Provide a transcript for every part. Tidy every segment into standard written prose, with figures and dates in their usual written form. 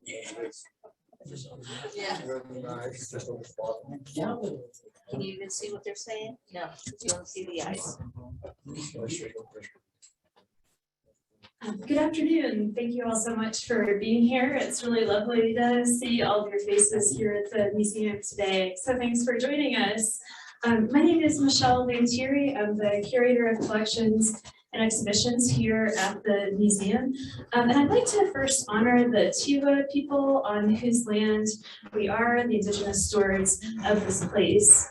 Yeah. Can you even see what they're saying? No, you don't see the eyes. Good afternoon. Thank you all so much for being here. It's really lovely to see all of your faces here at the museum today. So thanks for joining us. My name is Michelle Van Thierry. I'm the curator of collections and exhibitions here at the museum. And I'd like to first honor the Tiwa people on whose land we are, the indigenous stewards of this place.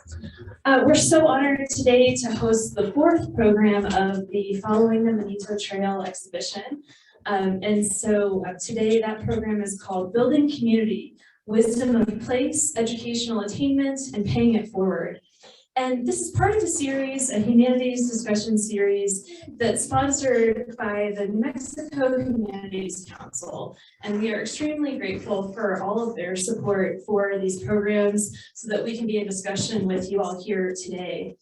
We're so honored today to host the 4th program of the Following the Manito Trail exhibition. And so today that program is called Building Community, Wisdom of Place, Educational Attainment, and Paying It Forward. And this is part of a series, a humanities discussion series that's sponsored by the New Mexico Humanities Council. And we are extremely grateful for all of their support for these programs so that we can be in discussion with you all here today.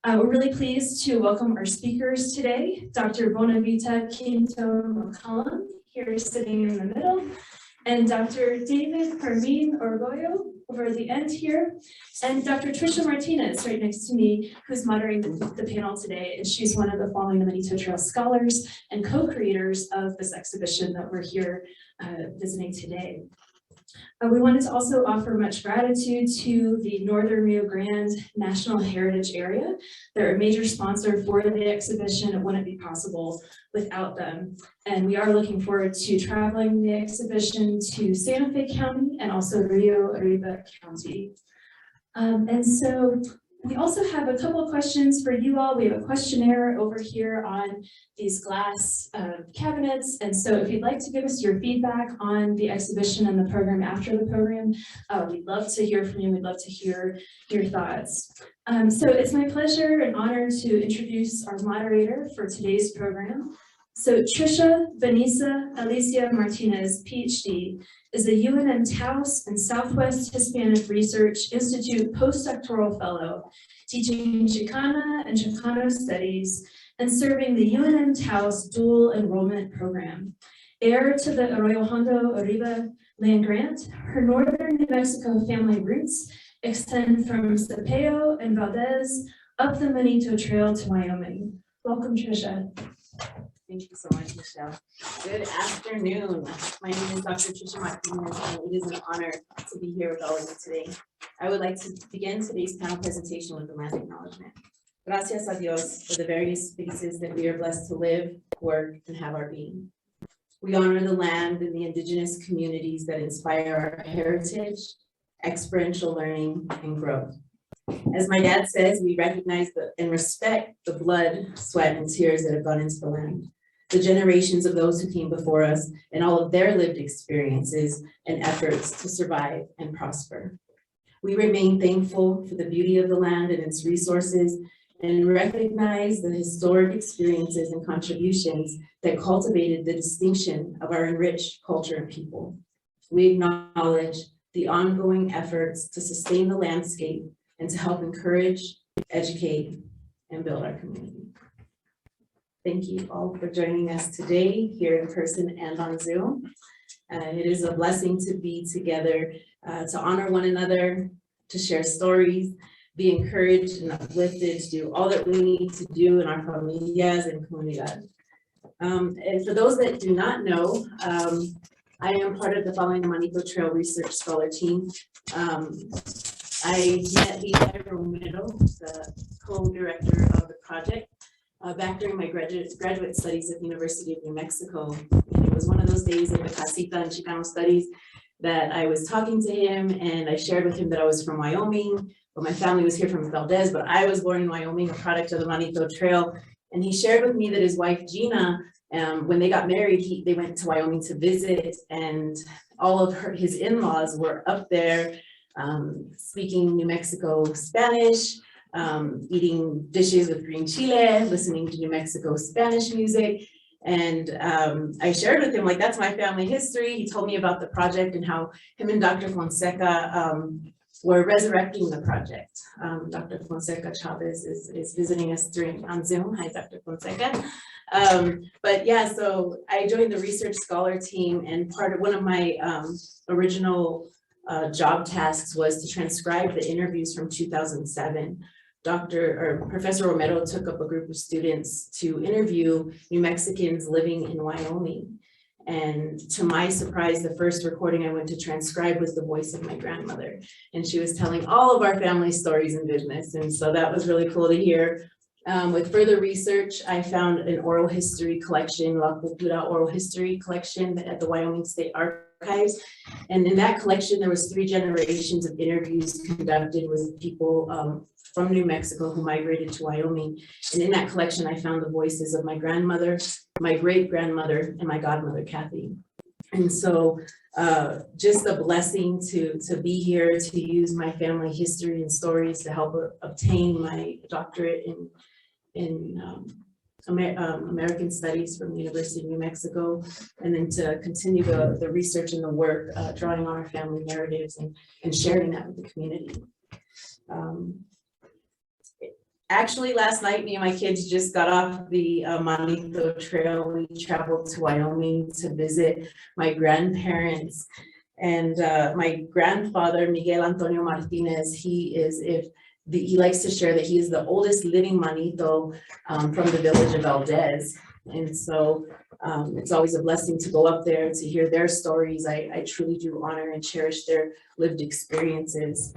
We're really pleased to welcome our speakers today, Dr. Bonavita Quinto MacCallum, here sitting in the middle, and Dr. David Fermín Argüello over at the end here, and Dr. Trisha Martínez right next to me, who's moderating the panel today, and she's one of the Following the Manito Trail scholars and co-creators of this exhibition that we're here visiting today. We wanted to also offer much gratitude to the Northern Rio Grande National Heritage Area. They're a major sponsor for the exhibition. It wouldn't be possible without them. And we are looking forward to traveling the exhibition to Santa Fe County and also Rio Arriba County. And so we also have a couple of questions for you all. We have a questionnaire over here on these glass cabinets. And so if you'd like to give us your feedback on the exhibition and the program after the program, we'd love to hear from you. We'd love to hear your thoughts. So it's my pleasure and honor to introduce our moderator for today's program. So Trisha Vanessa Alicia Martínez, PhD, is a UNM Taos and Southwest Hispanic Research Institute postdoctoral fellow, teaching Chicana and Chicano studies and serving the UNM Taos dual enrollment program. Heir to the Arroyo Hondo Arriba land grant, her northern New Mexico family roots extend from Cepello and Valdez up the Manito Trail to Wyoming. Welcome, Trisha. Thank you so much, Michelle. Good afternoon. My name is Dr. Trisha Martínez, and it is an honor to be here with all of you today. I would like to begin today's panel presentation with a land acknowledgement. Gracias a Dios for the various spaces that we are blessed to live, work, and have our being. We honor the land and the indigenous communities that inspire our heritage, experiential learning, and growth. As my dad says, we recognize and respect the blood, sweat, and tears that have gone into the land, the generations of those who came before us, and all of their lived experiences and efforts to survive and prosper. We remain thankful for the beauty of the land and its resources, and recognize the historic experiences and contributions that cultivated the distinction of our enriched culture and people. We acknowledge the ongoing efforts to sustain the landscape and to help encourage, educate, and build our community. Thank you all for joining us today here in person and on Zoom. It is a blessing to be together, to honor one another, to share stories, be encouraged and uplifted to do all that we need to do in our familias and comunidad. And for those that do not know, I am part of the Following the Manito Trail Research Scholar team. I met Gabi Abuelo, the co-director of the project, back during my graduate studies at the University of New Mexico. And it was one of those days in the Casita and Chicano studies that I was talking to him, and I shared with him that I was from Wyoming, but my family was here from Valdez, but I was born in Wyoming, a product of the Manito Trail. And he shared with me that his wife, Gina, when they got married, they went to Wyoming to visit, and all of his in-laws were up there speaking New Mexico Spanish, eating dishes with green chile, listening to New Mexico Spanish music. And I shared with him, like, that's my family history. He told me about the project and how him and Dr. Fonseca we're resurrecting the project. Dr. Fonseca Chavez is visiting us on Zoom. Hi, Dr. Fonseca. But yeah, so I joined the research scholar team, and one of my original job tasks was to transcribe the interviews from 2007. Professor Romero took up a group of students to interview New Mexicans living in Wyoming. And to my surprise, the first recording I went to transcribe was the voice of my grandmother. And she was telling all of our family stories and business. And so that was really cool to hear. With further research, I found an oral history collection, La Cultura Oral History Collection at the Wyoming State Archives. And in that collection, there was 3 generations of interviews conducted with people from New Mexico who migrated to Wyoming. And in that collection, I found the voices of my grandmother, my great-grandmother, and my godmother, Kathy. And so just a blessing to be here, to use my family history and stories to help obtain my doctorate in American Studies from the University of New Mexico, and then to continue the research and the work, drawing on our family narratives and sharing that with the community. Actually, last night, me and my kids just got off the Manito Trail. We traveled to Wyoming to visit my grandparents. And my grandfather, Miguel Antonio Martínez, he likes to share that he is the oldest living Manito from the village of Valdez. And so it's always a blessing to go up there to hear their stories. I truly do honor and cherish their lived experiences.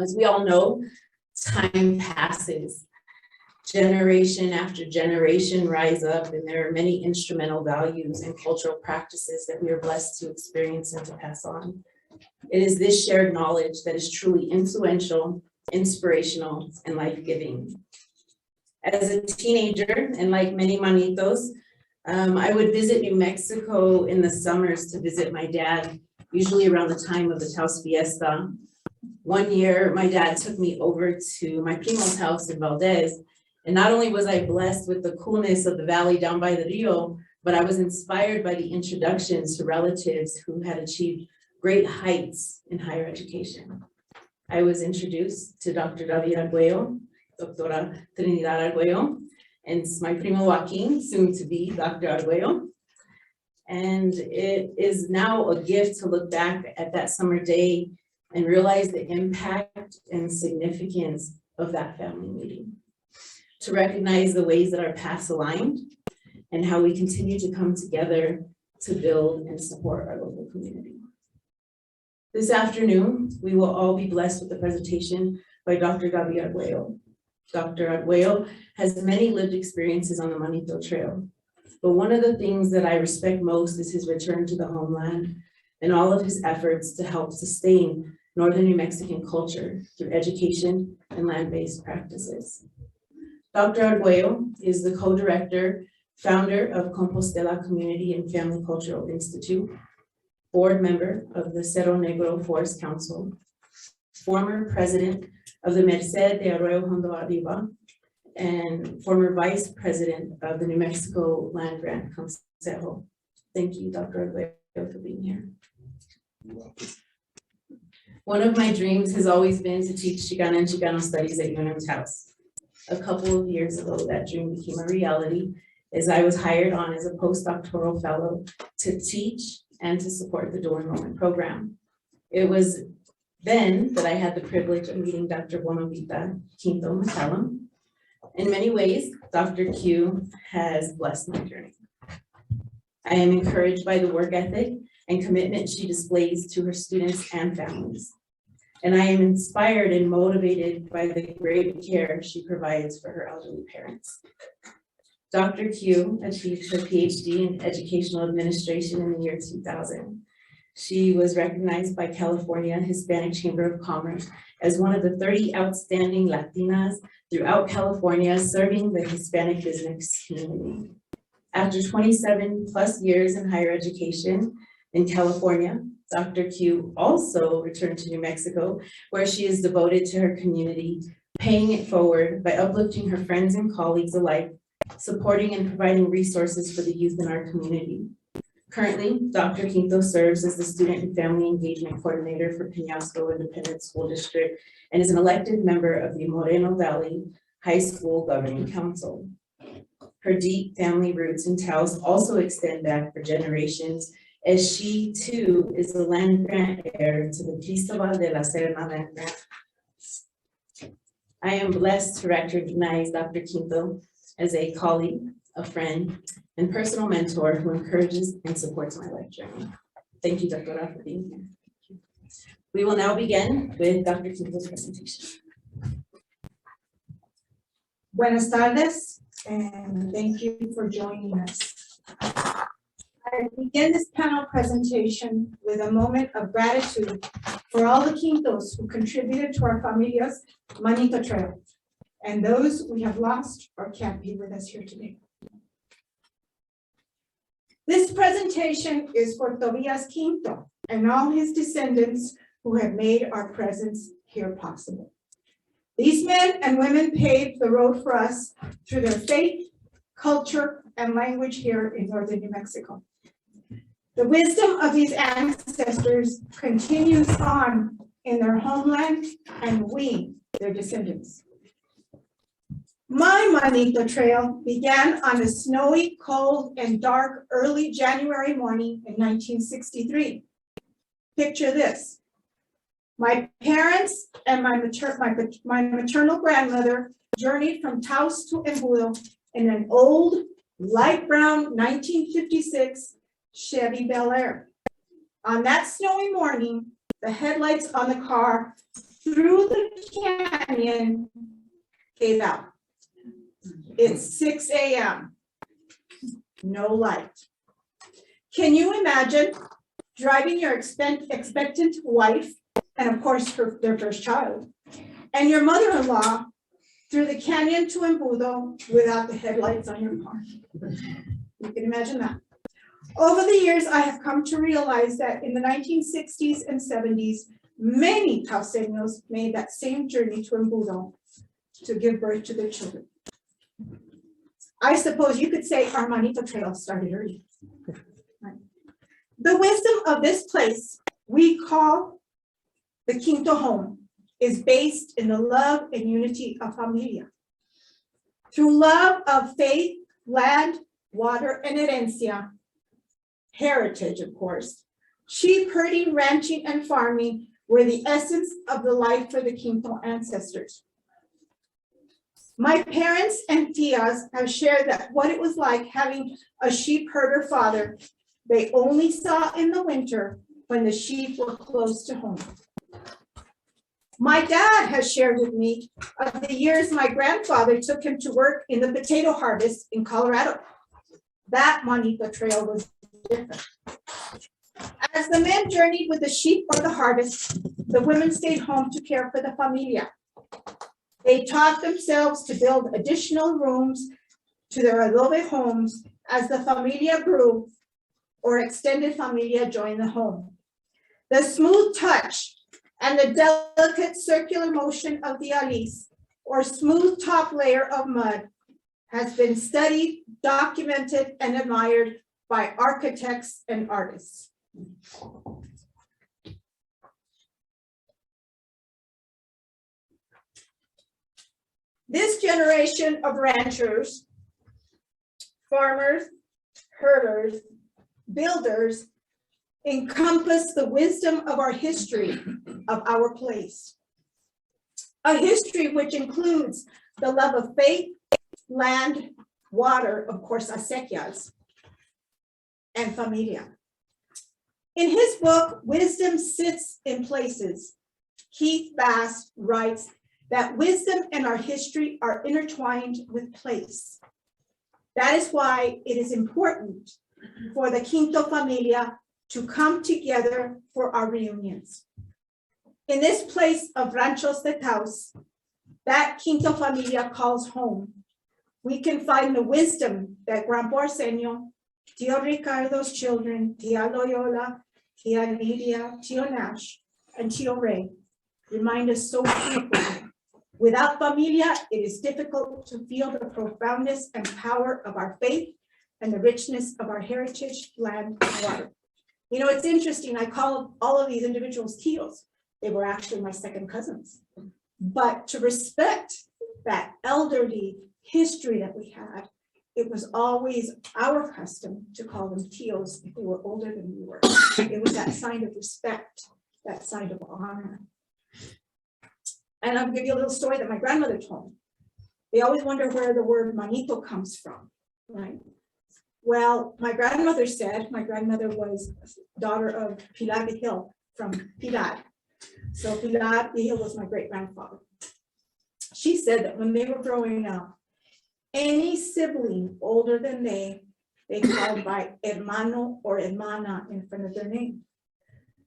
As we all know, time passes, generation after generation rise up, and there are many instrumental values and cultural practices that we are blessed to experience and to pass on. It is this shared knowledge that is truly influential, inspirational, and life-giving. As a teenager, and like many Manitos, I would visit New Mexico in the summers to visit my dad, usually around the time of the Taos Fiesta. One year, my dad took me over to my primo's house in Valdez, and not only was I blessed with the coolness of the valley down by the Rio, but I was inspired by the introductions to relatives who had achieved great heights in higher education. I was introduced to Dr. Gabi Abuelo, Doctora Trinidad Argüello, and my primo Joaquin, soon to be Dr. Argüello. And it is now a gift to look back at that summer day and realize the impact and significance of that family meeting. To recognize the ways that our paths aligned and how we continue to come together to build and support our local community. This afternoon, we will all be blessed with the presentation by Dr. Gabi Abuelo. Dr. Argüello has many lived experiences on the Manito Trail, but one of the things that I respect most is his return to the homeland and all of his efforts to help sustain Northern New Mexican culture through education and land-based practices. Dr. Argüello is the co-director, founder of Compostela Community and Family Cultural Institute, board member of the Cerro Negro Forest Council, former president of the Merced de Arroyo Hondo Arriba, and former vice president of the New Mexico Land Grant Consejo. Thank you, Dr. Argüello, for being here. One of my dreams has always been to teach Chicana and Chicano studies at UNM's house. A couple of years ago, that dream became a reality as I was hired on as a postdoctoral fellow to teach and to support the dual enrollment program. It was then that I had the privilege of meeting Dr. Bonavita, Quinto, MacCallum. In many ways, Dr. Q has blessed my journey. I am encouraged by the work ethic and commitment she displays to her students and families. And I am inspired and motivated by the great care she provides for her elderly parents. Dr. Q achieved her PhD in educational administration in the year 2000. She was recognized by California Hispanic Chamber of Commerce as one of the 30 outstanding Latinas throughout California serving the Hispanic business community. After 27 plus years in higher education in California, Dr. Q also returned to New Mexico, where she is devoted to her community, paying it forward by uplifting her friends and colleagues alike, supporting and providing resources for the youth in our community. Currently, Dr. Quinto serves as the Student and Family Engagement Coordinator for Peñasco Independent School District and is an elected member of the Moreno Valley High School Governing Council. Her deep family roots in Taos also extend back for generations, as she too is the land grant heir to the Cristobal de la Serna land grant. I am blessed to recognize Dr. Quinto as a colleague, a friend, and personal mentor who encourages and supports my life journey. Thank you, Doctora, for being here. We will now begin with Dr. Quinto's presentation. Buenas tardes, and thank you for joining us. I begin this panel presentation with a moment of gratitude for all the Quintos who contributed to our familia's Manito Trail, and those we have lost or can't be with us here today. This presentation is for Tobias Quinto and all his descendants who have made our presence here possible. These men and women paved the road for us through their faith, culture, and language here in northern New Mexico. The wisdom of these ancestors continues on in their homeland, and we, their descendants. My Manito Trail began on a snowy, cold, and dark early January morning in 1963. Picture this. My parents and my maternal grandmother journeyed from Taos to Embudo in an old, light brown 1956 Chevy Bel Air. On that snowy morning, the headlights on the car through the canyon gave out. It's 6 a.m. No light. Can you imagine driving your expectant wife, and of course their first child, and your mother-in-law through the canyon to Embudo without the headlights on your car? You can imagine that. Over the years, I have come to realize that in the 1960s and 70s, many Taoseños made that same journey to Embudo to give birth to their children. I suppose you could say our Manito Trail started early. Right. The wisdom of this place we call the Quinto home is based in the love and unity of familia. Through love of faith, land, water, and herencia, heritage, of course, sheep herding, ranching, and farming were the essence of the life for the Quinto ancestors. My parents and tias have shared that what it was like having a sheep herder father they only saw in the winter when the sheep were close to home. My dad has shared with me of the years my grandfather took him to work in the potato harvest in Colorado. That Manito Trail was different. As the men journeyed with the sheep or the harvest, the women stayed home to care for the familia. They taught themselves to build additional rooms to their adobe homes as the familia grew or extended familia joined the home. The smooth touch and the delicate circular motion of the alis, or smooth top layer of mud, has been studied, documented, and admired by architects and artists. This generation of ranchers, farmers, herders, builders encompass the wisdom of our history, of our place. A history which includes the love of faith, land, water, of course, acequias, and familia. In his book, Wisdom Sits in Places, Keith Bass writes that wisdom and our history are intertwined with place. That is why it is important for the Quinto familia to come together for our reunions. In this place of Ranchos de Taos, that Quinto familia calls home, we can find the wisdom that Gran Porceño, Tio Ricardo's children, Tia Loyola, Tia Lidia, Tio Nash, and Tio Ray remind us so frequently. Without familia, it is difficult to feel the profoundness and power of our faith, and the richness of our heritage, land, and water. You know, it's interesting, I call all of these individuals tios. They were actually my second cousins. But to respect that elderly history that we had, it was always our custom to call them tios if they were older than we were. It was that sign of respect, that sign of honor. And I'll give you a little story that my grandmother told me. They always wonder where the word manito comes from, right? Well, my grandmother said, my grandmother was daughter of Pilar Vigil from Pilar. So Pilar Vigil was my great grandfather. She said that when they were growing up, any sibling older than they called by hermano or hermana in front of their name.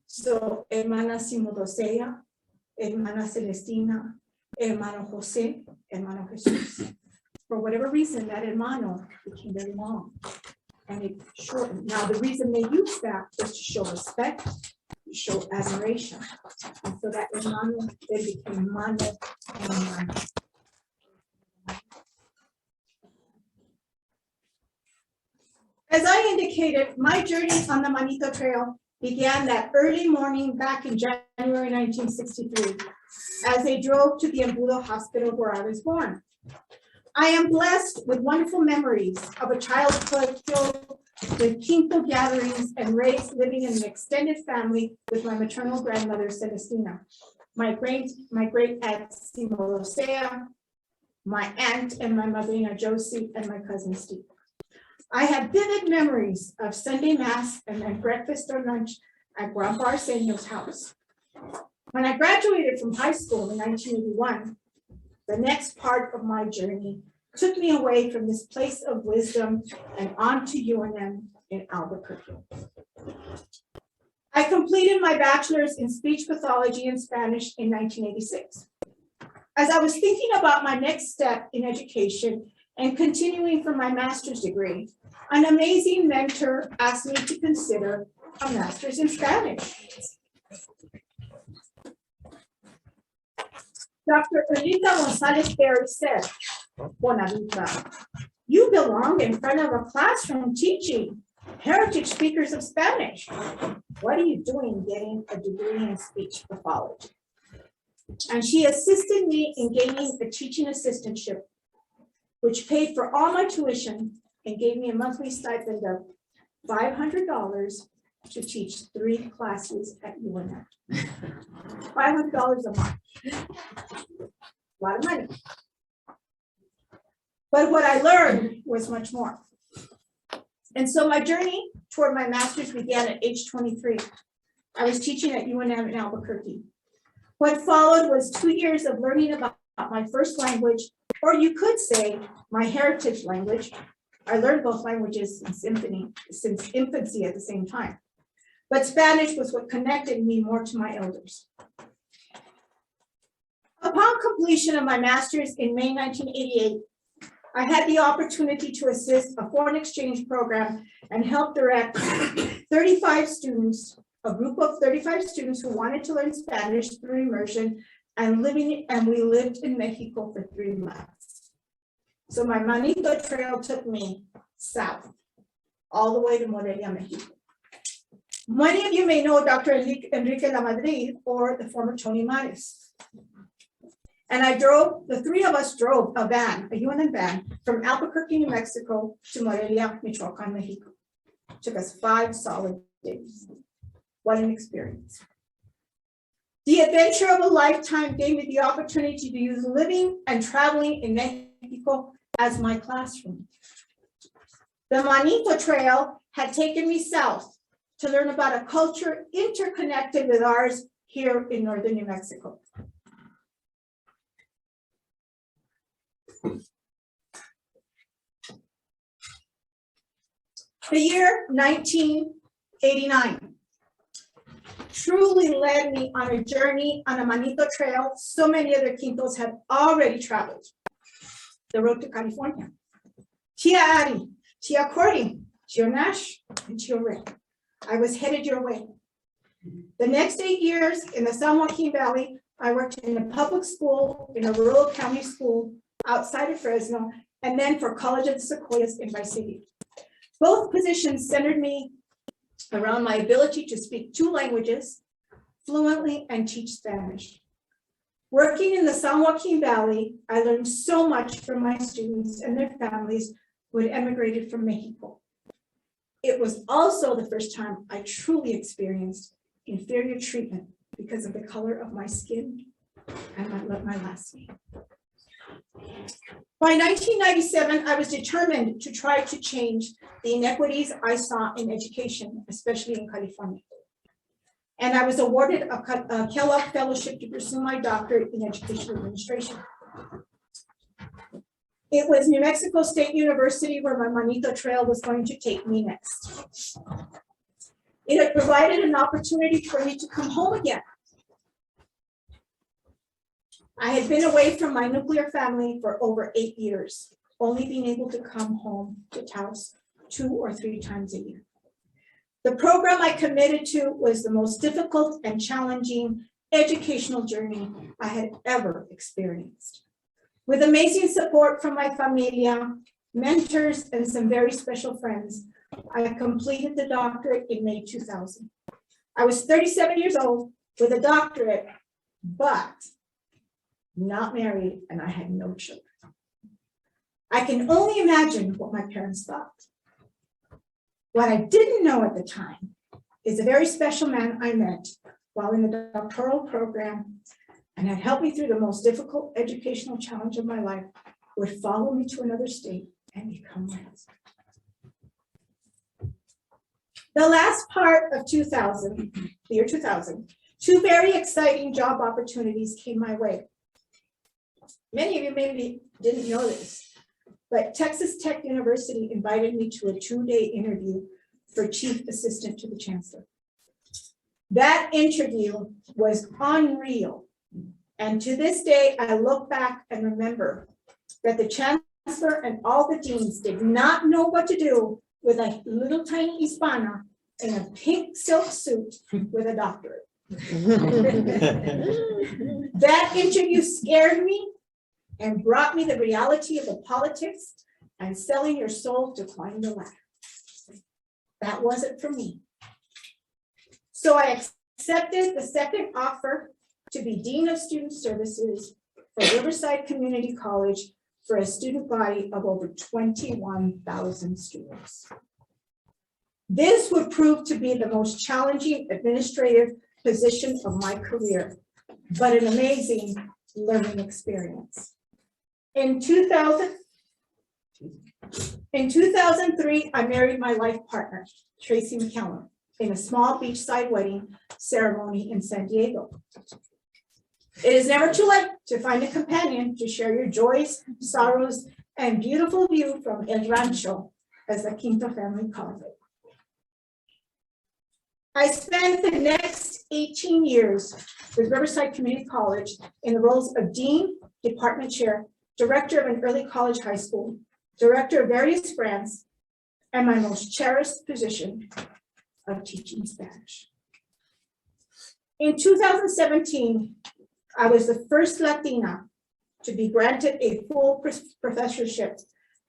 So hermana Simulcast, hermana Celestina, hermano Jose, hermano Jesus. For whatever reason, that hermano became very long and it shortened. Now, the reason they used that was to show respect, to show admiration. And so that hermano then became mano and hermano. As I indicated, my journey on the Manito Trail began that early morning back in January 1963, as they drove to the Embudo Hospital where I was born. I am blessed with wonderful memories of a childhood filled with Quinto gatherings and raised living in an extended family with my maternal grandmother, Celestina, my great aunt Simulcast, my aunt and my madrina Josie, and my cousin Steve. I have vivid memories of Sunday Mass and then breakfast or lunch at Grandpa Arsenio's house. When I graduated from high school in 1981, the next part of my journey took me away from this place of wisdom and on to UNM in Albuquerque. I completed my bachelor's in speech pathology and Spanish in 1986. As I was thinking about my next step in education and continuing for my master's degree, an amazing mentor asked me to consider a master's in Spanish. Dr. Rita Gonzalez Berry said, Bonavita, you belong in front of a classroom teaching heritage speakers of Spanish. What are you doing getting a degree in speech pathology? And she assisted me in gaining a teaching assistantship, which paid for all my tuition and gave me a monthly stipend of $500 to teach 3 classes at UNM. $500 a month. A lot of money. But what I learned was much more. And so my journey toward my master's began at age 23. I was teaching at UNM in Albuquerque. What followed was 2 years of learning about my first language, or you could say my heritage language. I learned both languages since infancy at the same time. But Spanish was what connected me more to my elders. Upon completion of my master's in May 1988, I had the opportunity to assist a foreign exchange program and help direct 35 students, a group of 35 students who wanted to learn Spanish through immersion and we lived in Mexico for 3 months. So my Manito Trail took me south, all the way to Morelia, Mexico. Many of you may know Dr. Enrique La Madrid or the former Tony Mares. And the 3 of us drove a van, a UNM van, from Albuquerque, New Mexico to Morelia, Michoacan, Mexico. It took us 5 solid days. What an experience. The adventure of a lifetime gave me the opportunity to use living and traveling in Mexico as my classroom. The Manito Trail had taken me south to learn about a culture interconnected with ours here in northern New Mexico. The year 1989 truly led me on a journey on a Manito Trail so many other Quintos had already traveled. The road to California. Tia Ari, Tia Cordy, Tia Nash, and Tia Rick. I was headed your way. The next 8 years in the San Joaquin Valley, I worked in a public school, in a rural county school outside of Fresno, and then for College of the Sequoias in Vice City. Both positions centered me around my ability to speak 2 languages fluently and teach Spanish. Working in the San Joaquin Valley, I learned so much from my students and their families who had emigrated from Mexico. It was also the first time I truly experienced inferior treatment because of the color of my skin and my last name. By 1997, I was determined to try to change the inequities I saw in education, especially in California. And I was awarded a Kellogg Fellowship to pursue my doctorate in education administration. It was New Mexico State University where my Manito Trail was going to take me next. It had provided an opportunity for me to come home again. I had been away from my nuclear family for over 8 years, only being able to come home to Taos 2 or 3 times a year. The program I committed to was the most difficult and challenging educational journey I had ever experienced. With amazing support from my familia, mentors, and some very special friends, I completed the doctorate in May 2000. I was 37 years old with a doctorate, but not married, and I had no children. I can only imagine what my parents thought. What I didn't know at the time is a very special man I met while in the doctoral program and had helped me through the most difficult educational challenge of my life would follow me to another state and become my husband. The last part of 2000, the year 2000, 2 very exciting job opportunities came my way. Many of you maybe didn't know this, but Texas Tech University invited me to a 2-day interview for chief assistant to the chancellor. That interview was unreal. And to this day, I look back and remember that the chancellor and all the deans did not know what to do with a little tiny Hispana in a pink silk suit with a doctorate. That interview scared me and brought me the reality of the politics and selling your soul to climb the ladder. That wasn't for me. So I accepted the second offer to be Dean of Student Services for Riverside Community College for a student body of over 21,000 students. This would prove to be the most challenging administrative position of my career, but an amazing learning experience. In 2003, I married my life partner, Tracy MacCallum, in a small beachside wedding ceremony in San Diego. It is never too late to find a companion to share your joys, sorrows, and beautiful view from El Rancho, as the Quinto family calls it. I spent the next 18 years with Riverside Community College in the roles of Dean, Department Chair, Director of an early college high school, Director of various grants, and my most cherished position of teaching Spanish. In 2017, I was the first Latina to be granted a full professorship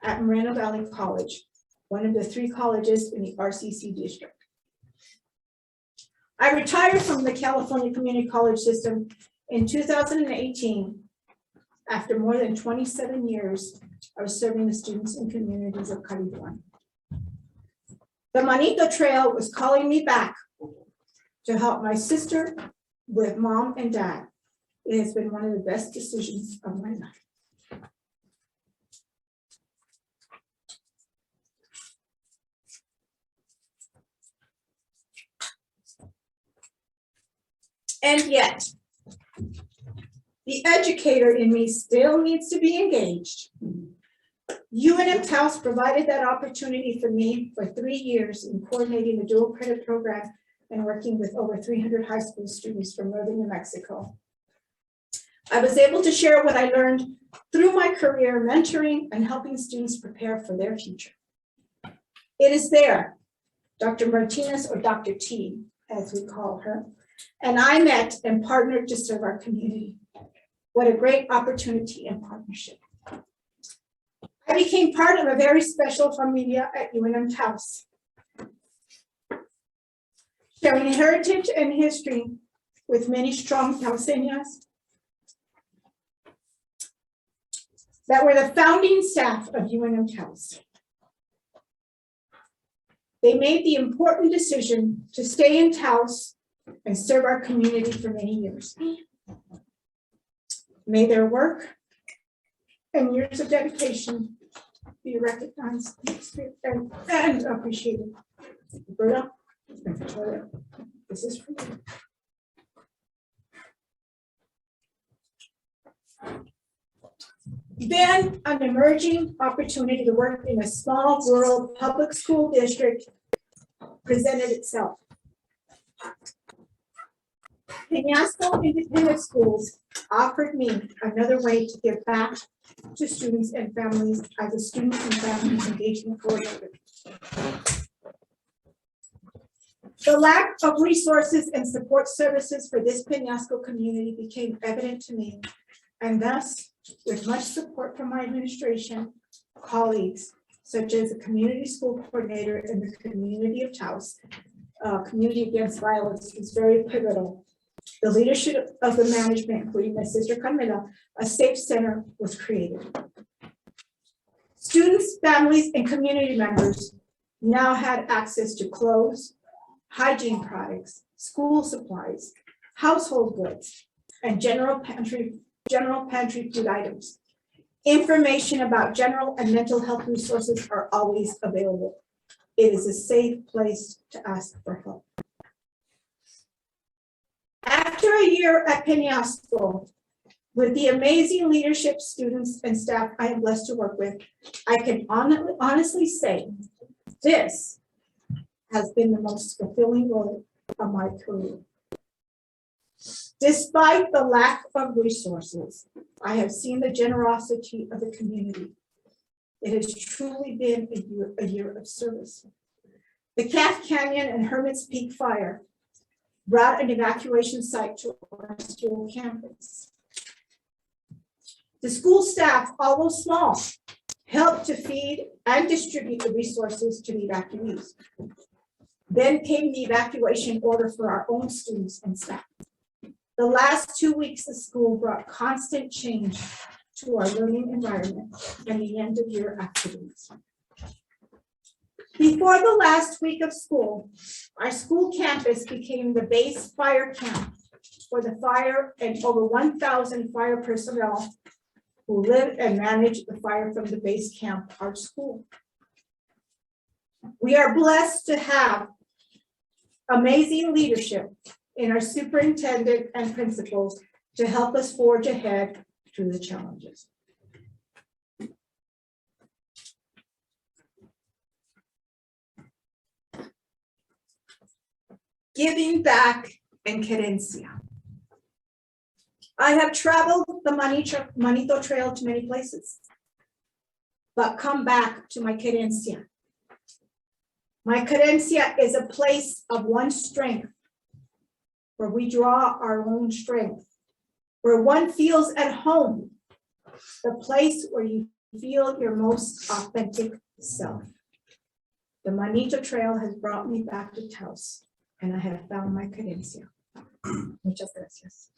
at Moreno Valley College, one of the 3 colleges in the RCC district. I retired from the California Community College system in 2018 after more than 27 years of serving the students and communities of California. The Manito Trail was calling me back to help my sister with mom and dad. It has been one of the best decisions of my life. And yet, the educator in me still needs to be engaged. UNM Taos provided that opportunity for me for 3 years in coordinating the dual credit program and working with over 300 high school students from northern New Mexico. I was able to share what I learned through my career mentoring and helping students prepare for their future. It is there, Dr. Martínez, or Dr. T, as we call her, and I met and partnered to serve our community. What a great opportunity and partnership. I became became part of a very special familia at UNM Taos. Sharing heritage and history with many strong Taoseñas that were the founding staff of UNM Taos. They made the important decision to stay in Taos and serve our community for many years. May their work and years of dedication be recognized and appreciated. Roberta and Victoria, this is for you. Then an emerging opportunity to work in a small rural public school district presented itself. Peñasco Independent Schools offered me another way to give back to students and families as a student and family engagement coordinator. The lack of resources and support services for this Peñasco community became evident to me, and thus, with much support from my administration, colleagues, such as the community school coordinator in the community of Taos, Community Against Violence was very pivotal. The leadership of the management, including my sister Carmela, a safe center was created. Students, families, and community members now had access to clothes, hygiene products, school supplies, household goods, and general pantry food items. Information about general and mental health resources are always available. It is a safe place to ask for help. After a year at Peñasco, with the amazing leadership, students, and staff I am blessed to work with, I can honestly say this has been the most fulfilling role of my career. Despite the lack of resources, I have seen the generosity of the community. It has truly been a year of service. The Calf Canyon and Hermit's Peak fire brought an evacuation site to our school campus. The school staff, although small, helped to feed and distribute the resources to the evacuees. Then came the evacuation order for our own students and staff. The last 2 weeks of school brought constant change to our learning environment and the end of year activities. Before the last week of school, our school campus became the base fire camp for the fire and over 1,000 fire personnel who live and manage the fire from the base camp, our school. We are blessed to have amazing leadership in our superintendent and principals to help us forge ahead through the challenges. Giving back and querencia. I have traveled the Manito Trail to many places, but come back to my querencia. My querencia is a place of one strength, where we draw our own strength, where one feels at home, the place where you feel your most authentic self. The Manito Trail has brought me back to Taos, and I have found my querencia. Muchas gracias.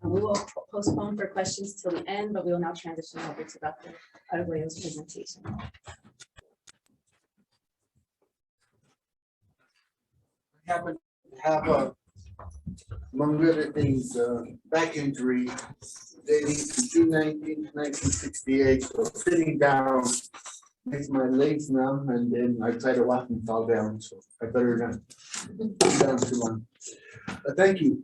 We will postpone for questions till the end, but we will now transition over to Dr. Argüello's presentation. I happen to have among other things, back injury dating to June 19th, 1968. So sitting down makes my legs numb, and then I try to walk and fall down. So I better not sit down too long. Thank you.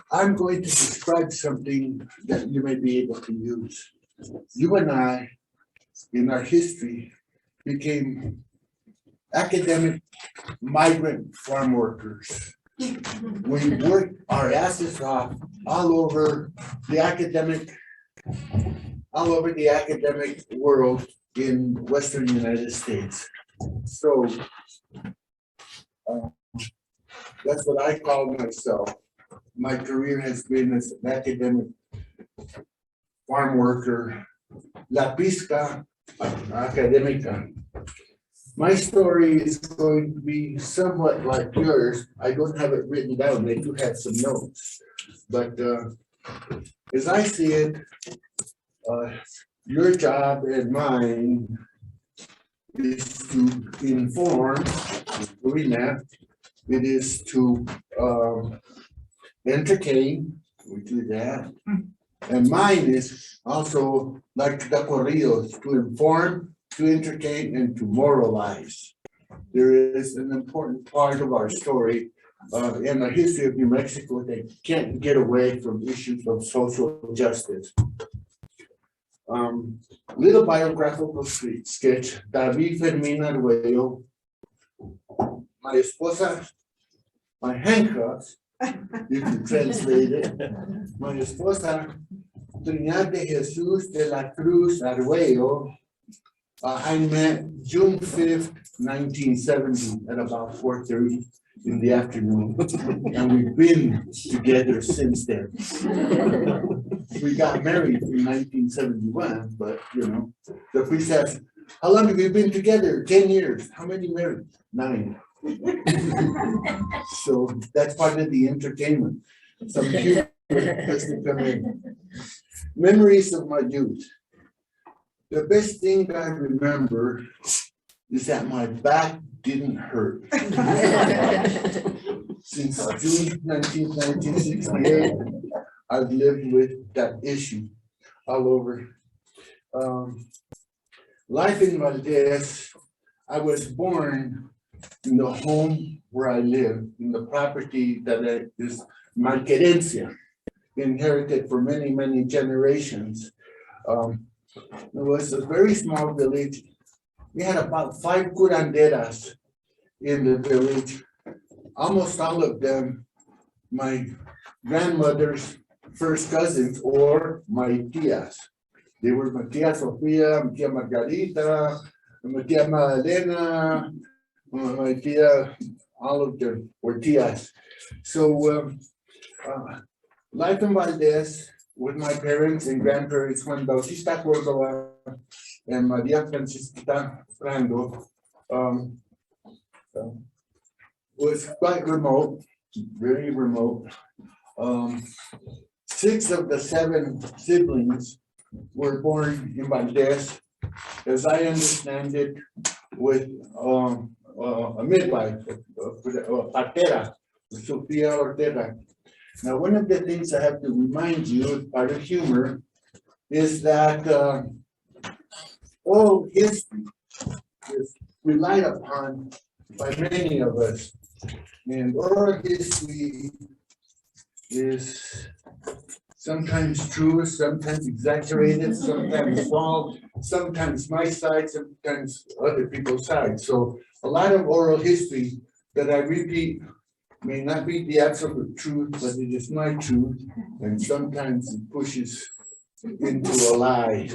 I'm going to describe something that you may be able to use. You and I, in our history, became academic migrant farm workers. We worked our asses off all over the academic world in Western United States. So that's what I call myself. My career has been as an academic farm worker, la pizca académica. My story is going to be somewhat like yours. I don't have it written down. I do have some notes. But as I see it, your job and mine is to inform, doing that. It is to entertain, we do that. And mine is also like the corridos, to inform, to entertain, and to moralize. There is an important part of our story in the history of New Mexico that can't get away from issues of social justice. Little biographical sketch, Gabi Fermín Argüello, my esposa, my handcuffs, you can translate it. My esposa, Trinidad de Jesús de la Cruz Argüello, I met June 5th, 1970 at about 4:30 in the afternoon. And we've been together since then. We got married in 1971, but you know, the priest asked, how long have you been together? 10 years. How many married? 9. So that's part of the entertainment. Some humor has to come in. Memories of my youth. The best thing I remember is that my back didn't hurt. Since June 19, 1968, I've lived with that issue all over. Life in Valdez, I was born in the home where I live, in the property that is my querencia, inherited for many, many generations. It was a very small village. We had about 5 curanderas in the village. Almost all of them, my grandmother's first cousins or my tias. They were my tia Sofia, my tia Margarita, my tia Magdalena, my tia, all of them were tias. So life in Valdez with my parents and grandparents, Juan Bautista Córdoba and Maria Francisca Frango, was quite remote, very remote. 6 of the 7 siblings were born in Valdez, as I understand it, with a midwife, a partera, Sofia Ortega. Now, one of the things I have to remind you, as part of humor, is that oral history is relied upon by many of us. And oral history is sometimes true, sometimes exaggerated, sometimes false, sometimes my side, sometimes other people's side. So a lot of oral history that I repeat may not be the absolute truth, but it is my truth, and sometimes it pushes into a lie.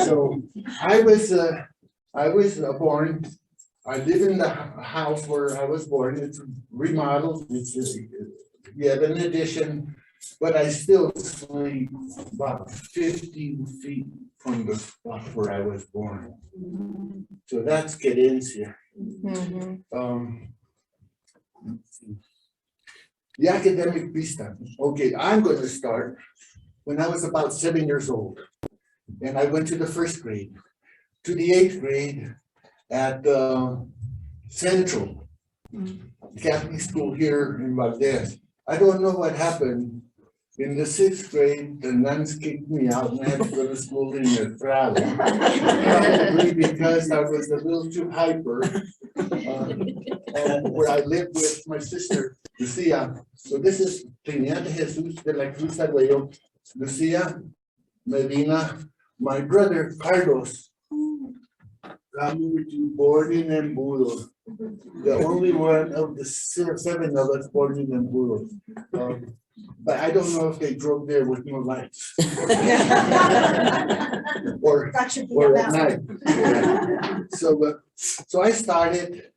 So I was born. I live in the house where I was born. It's remodeled. It's just, yet an addition, but I still sleep about 15 feet from the spot where I was born. So that's querencia. The academic pista. Okay, I'm going to start when I was about 7 years old, and I went to the 1st grade, to the 8th grade at Central Catholic School here in Valdez. I don't know what happened. In the 6th grade, the nuns kicked me out and I had to go to school in the Prado. Probably because I was a little too hyper. And where I lived with my sister, Lucia. So this is Trinidad de Jesús de la Cruz Argüello, Lucia, Medina, my brother, Carlos. born in Embudo. The only one of the 7 of us born in Embudo. But I don't know if they drove there with no lights. Or That should be or at allowed. night. So I started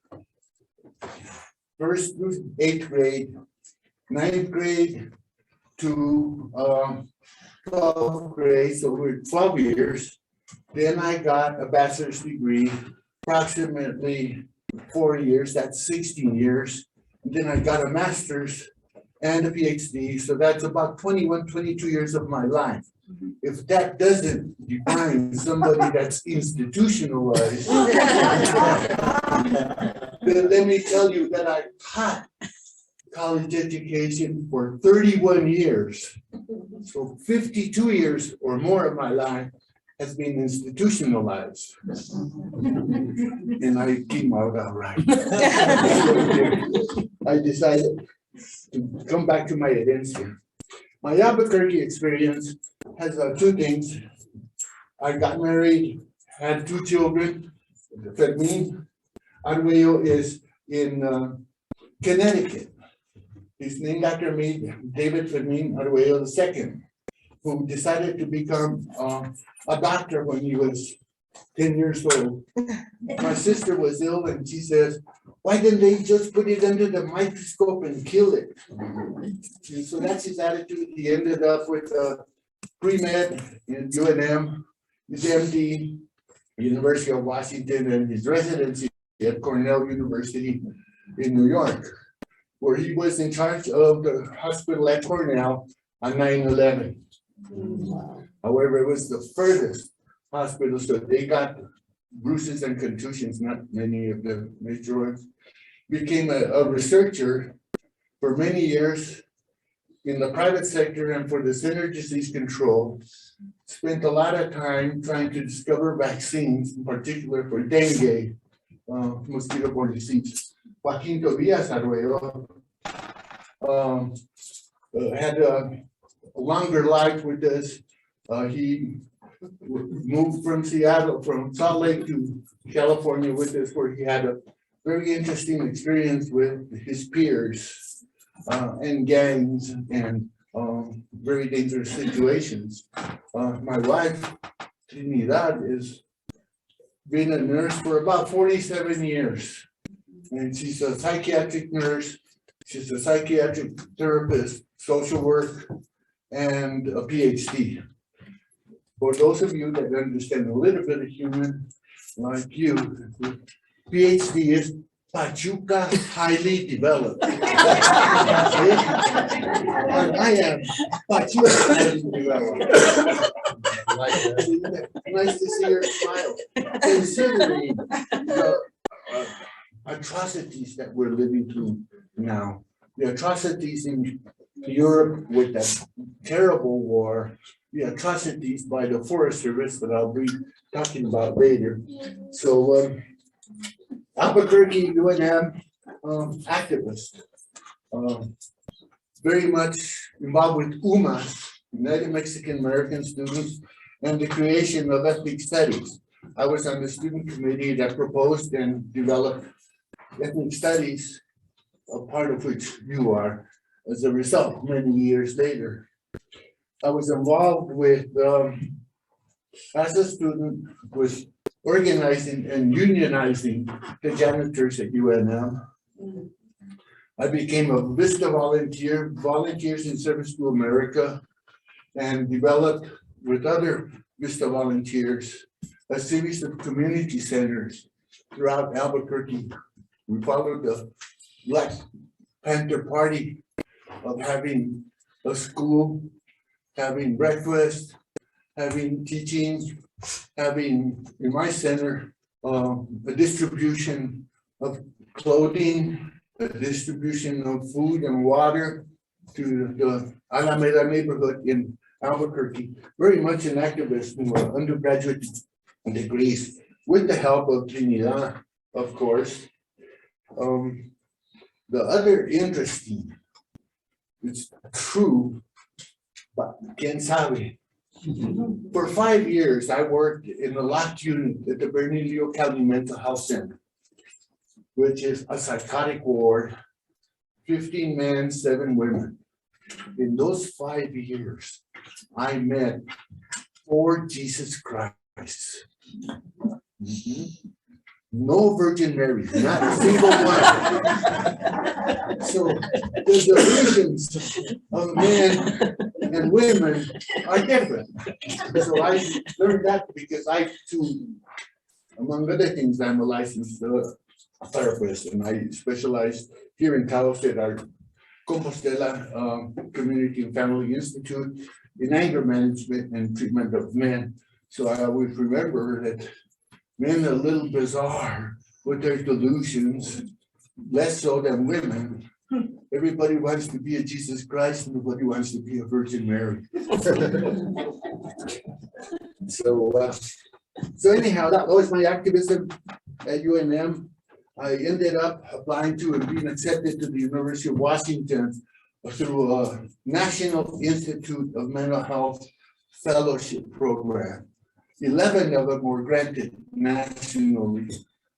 first through 8th grade, 9th grade to 12th grade, so we're 12 years. Then I got a bachelor's degree, approximately 4 years, that's 16 years. Then I got a master's and a PhD, so that's about 21, 22 years of my life. If that doesn't define somebody that's institutionalized, then let me tell you that I taught college education for 31 years. So 52 years or more of my life has been institutionalized. And I came out all right. I decided to come back to my herencia. My Albuquerque experience has 2 things. I got married, had 2 children. Fermín, Argüello is in Connecticut. He's named after me, David Fermín Argüello II, who decided to become a doctor when he was 10 years old. My sister was ill and she says, why didn't they just put it under the microscope and kill it? And so that's his attitude. He ended up with pre-med in UNM, his MD, University of Washington, and his residency at Cornell University in New York, where he was in charge of the hospital at Cornell on 9/11. However, it was the furthest hospital, so they got bruises and contusions, not many of the major ones. Became a researcher for many years in the private sector and for the Center Disease Control. Spent a lot of time trying to discover vaccines, in particular for dengue, mosquito-borne disease. Quinto Argüello had a longer life with us. He moved from Salt Lake to California with us, where he had a very interesting experience with his peers and gangs and very dangerous situations. My wife, Trinidad, has been a nurse for about 47 years. And she's a psychiatric nurse, she's a psychiatric therapist, social work, and a PhD. For those of you that understand a little bit of human, like you, PhD is Pachuca highly developed. And I am Pachuca highly developed. Nice to see your smile. Considering the atrocities that we're living through now, the atrocities in Europe with that terrible war, the atrocities by the Forest Service that I'll be talking about later. So Albuquerque UNM activist, very much involved with UMAS, United Mexican American Students, and the creation of ethnic studies. I was on the student committee that proposed and developed ethnic studies, a part of which you are, as a result, many years later. I was involved with, as a student, with organizing and unionizing the janitors at UNM. I became a VISTA volunteer, Volunteers in Service to America, and developed with other VISTA volunteers a series of community centers throughout Albuquerque. We followed the Black Panther Party of having a school, having breakfast, having teaching, having, in my center, a distribution of clothing, a distribution of food and water to the Alameda neighborhood in Albuquerque. Very much an activist in my undergraduate degrees, with the help of Trinidad, of course. The other interesting, it's true, but quién sabe, For 5 years, I worked in the locked unit at the Bernalillo County Mental Health Center, which is a psychotic ward, 15 men, 7 women. In those 5 years, I met 4 Jesus Christs. Mhm. No Virgin Mary, not a single one. So the delusions of men and women are different. So I learned that because I too, among other things, I'm a licensed therapist, and I specialize here in Taos at our Compostela Community and Family Institute in anger management and treatment of men. So I always remember that men are a little bizarre with their delusions, less so than women. Everybody wants to be a Jesus Christ, and nobody wants to be a Virgin Mary. So anyhow, that was my activism at UNM. I ended up applying to and being accepted to the University of Washington through a National Institute of Mental Health Fellowship Program. 11 of them were granted nationally.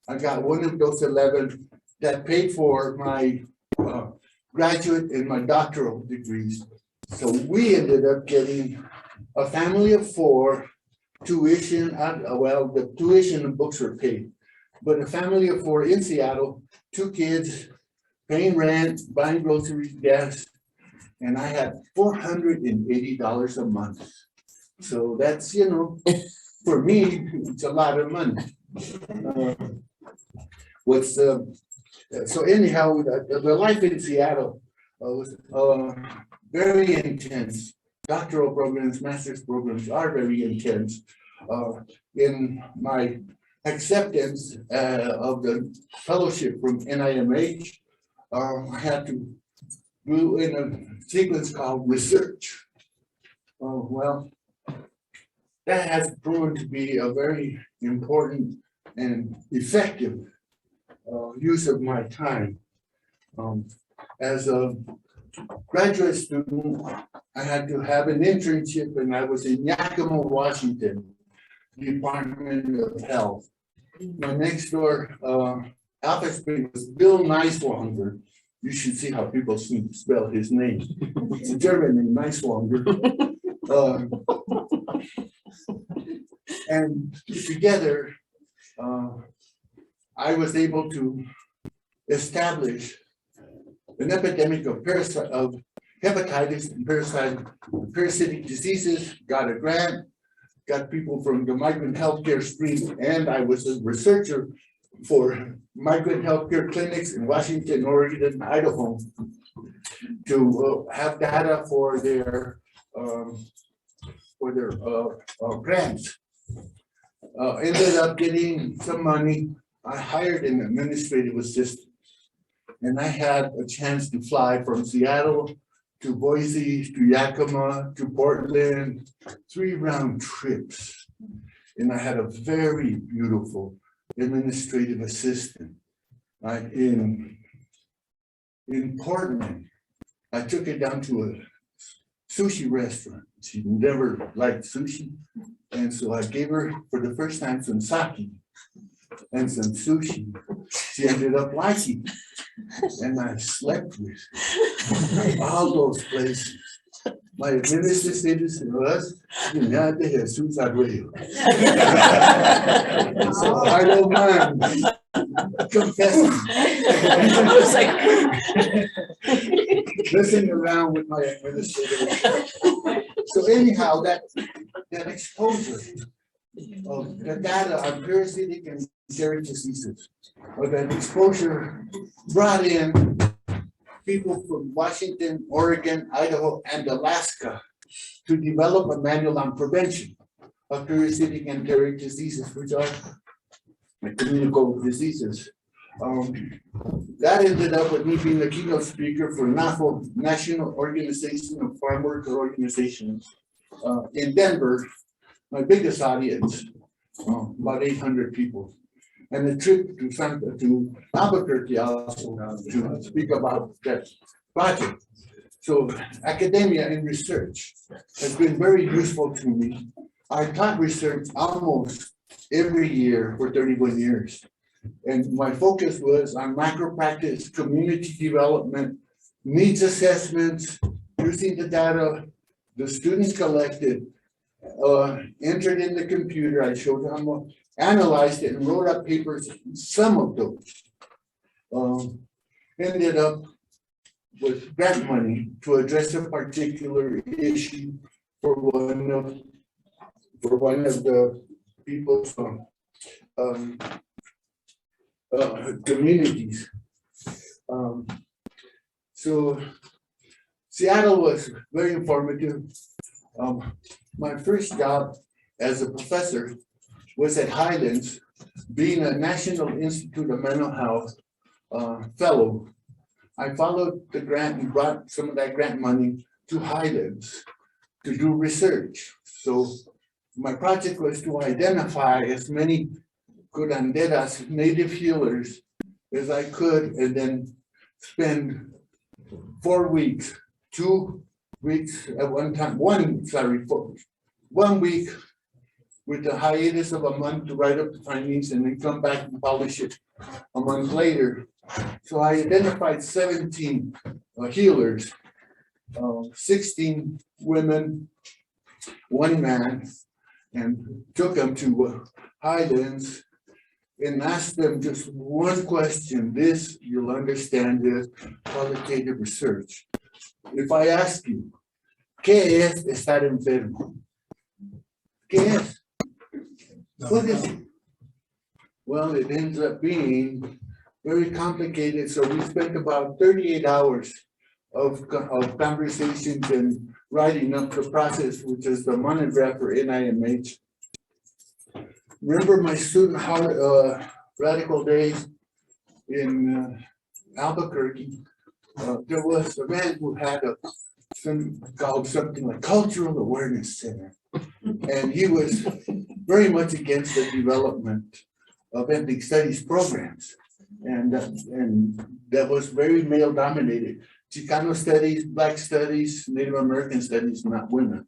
I got one of those 11 that paid for my graduate and my doctoral degrees. So we ended up getting a family of 4, tuition, well, the tuition and books were paid, but a family of 4 in Seattle, 2 kids, paying rent, buying groceries, gas, and I had $480 a month. So that's, you know, for me, it's a lot of money. So anyhow, the life in Seattle was very intense. Doctoral programs, master's programs are very intense. In my acceptance of the fellowship from NIMH, I had to do in a sequence called research. Well, that has proven to be a very important and effective use of my time. As a graduate student, I had to have an internship, and I was in Yakima, Washington, Department of Health. My next door office mate was Bill Neiswanger. You should see how people spell his name. It's a German name, Neiswanger. And together, I was able to establish an epidemic of hepatitis and parasitic diseases, got a grant, got people from the migrant healthcare stream, and I was a researcher for migrant healthcare clinics in Washington, Oregon, and Idaho to have data for their grants. Ended up getting some money. I hired an administrative assistant, and I had a chance to fly from Seattle to Boise, to Yakima, to Portland, 3 round trips. And I had a very beautiful administrative assistant. In Portland, I took her down to a sushi restaurant. She never liked sushi. And so I gave her, for the first time, some sake and some sushi. She ended up liking it. And I slept with her. All those places. My administrative was Unidad de Jesús Argüello. So I don't mind confessing. Messing around with my administrator. So anyhow, that exposure of the data on parasitic and enteric diseases, or that exposure brought in people from Washington, Oregon, Idaho, and Alaska to develop a manual on prevention of parasitic and enteric diseases, which are communicable diseases. That ended up with me being the keynote speaker for NAFO, National Organization of Farm Worker Organizations, in Denver, my biggest audience, about 800 people. And a trip to Albuquerque also to speak about that project. So academia and research has been very useful to me. I taught research almost every year for 31 years. And my focus was on macro practice, community development, needs assessments, using the data the students collected, entered in the computer. I showed them, analyzed it and wrote up papers. Some of those ended up with grant money to address a particular issue for one of the people's communities. So Seattle was very informative. My first job as a professor was at Highlands, being a National Institute of Mental Health fellow. I followed the grant and brought some of that grant money to Highlands to do research. So my project was to identify as many curanderas, native healers, as I could, and then spend 4 weeks, 2 weeks at one time, 1 week with the hiatus of a month to write up the findings and then come back and publish it a month later. So I identified 17 healers, 16 women, 1 man, and took them to Highlands and asked them just one question. This, you'll understand, is qualitative research. If I ask you, ¿qué es estar enfermo? ¿Qué es? What is it? Well, it ends up being very complicated. So we spent about 38 hours of conversations and writing up the process, which is the monograph for NIMH. Remember my student radical days in Albuquerque? There was a man who had called something like Cultural Awareness Center. And he was very much against the development of ethnic studies programs. And that was very male dominated. Chicano studies, Black studies, Native American studies, not women.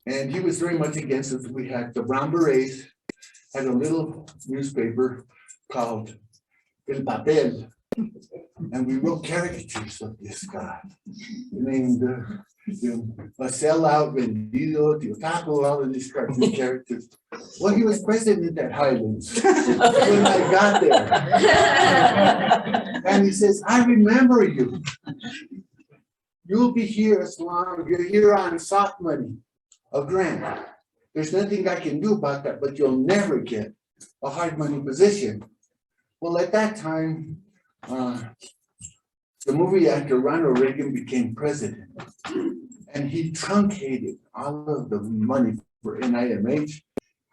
And he was very much against it. We had the Brown Berets, had a little newspaper called El Papel. And we wrote caricatures of this guy named a sellout, vendido, tío taco, all of these cartoon characters. Well, he was president at Highlands when I got there. And he says, I remember you. You'll be here as long as you're here on soft money, a grant. There's nothing I can do about that, but you'll never get a hard money position. Well, at that time, the movie actor Ronald Reagan became president, and he truncated all of the money for NIMH,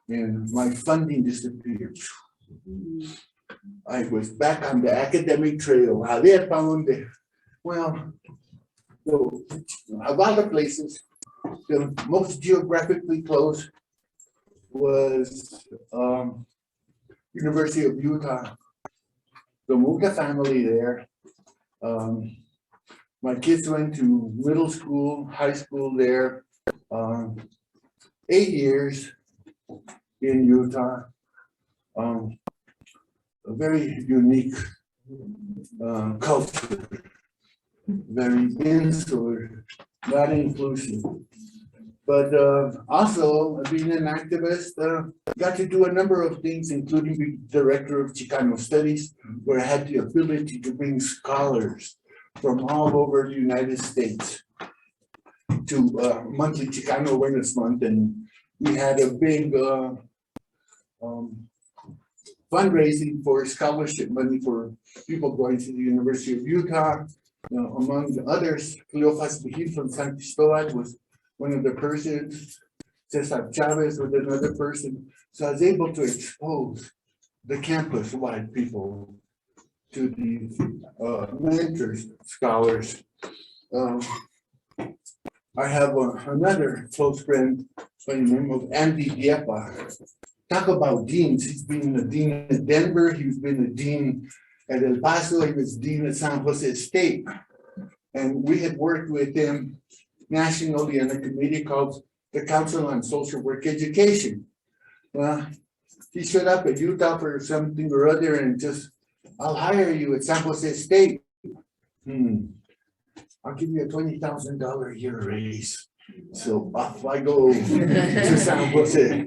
and my funding disappeared. I was back on the academic trail. Well, so, of all the places, the most geographically close was University of Utah. So moved a family there. My kids went to middle school, high school there. 8 years in Utah. A very unique culture, very insular, not inclusive. But also being an activist, got to do a number of things, including the director of Chicano Studies, where I had the ability to bring scholars from all over the United States to monthly Chicano Awareness Month. And we had a big fundraising for scholarship money for people going to the University of Utah. Among the others, Cleofas Vigil from San Cristobal was one of the persons, Cesar Chavez was another person. So I was able to expose the campus-wide people to these mentors, scholars. I have another close friend by the name of Andy Diepa. Talk about deans. He's been the dean at Denver. He's been the dean At El Paso, he was dean at San Jose State. And we had worked with him nationally in a committee called the Council on Social Work Education. Well, he showed up at Utah for something or other and just, I'll hire you at San Jose State. I'll give you a $20,000 a year raise. So off I go to San Jose.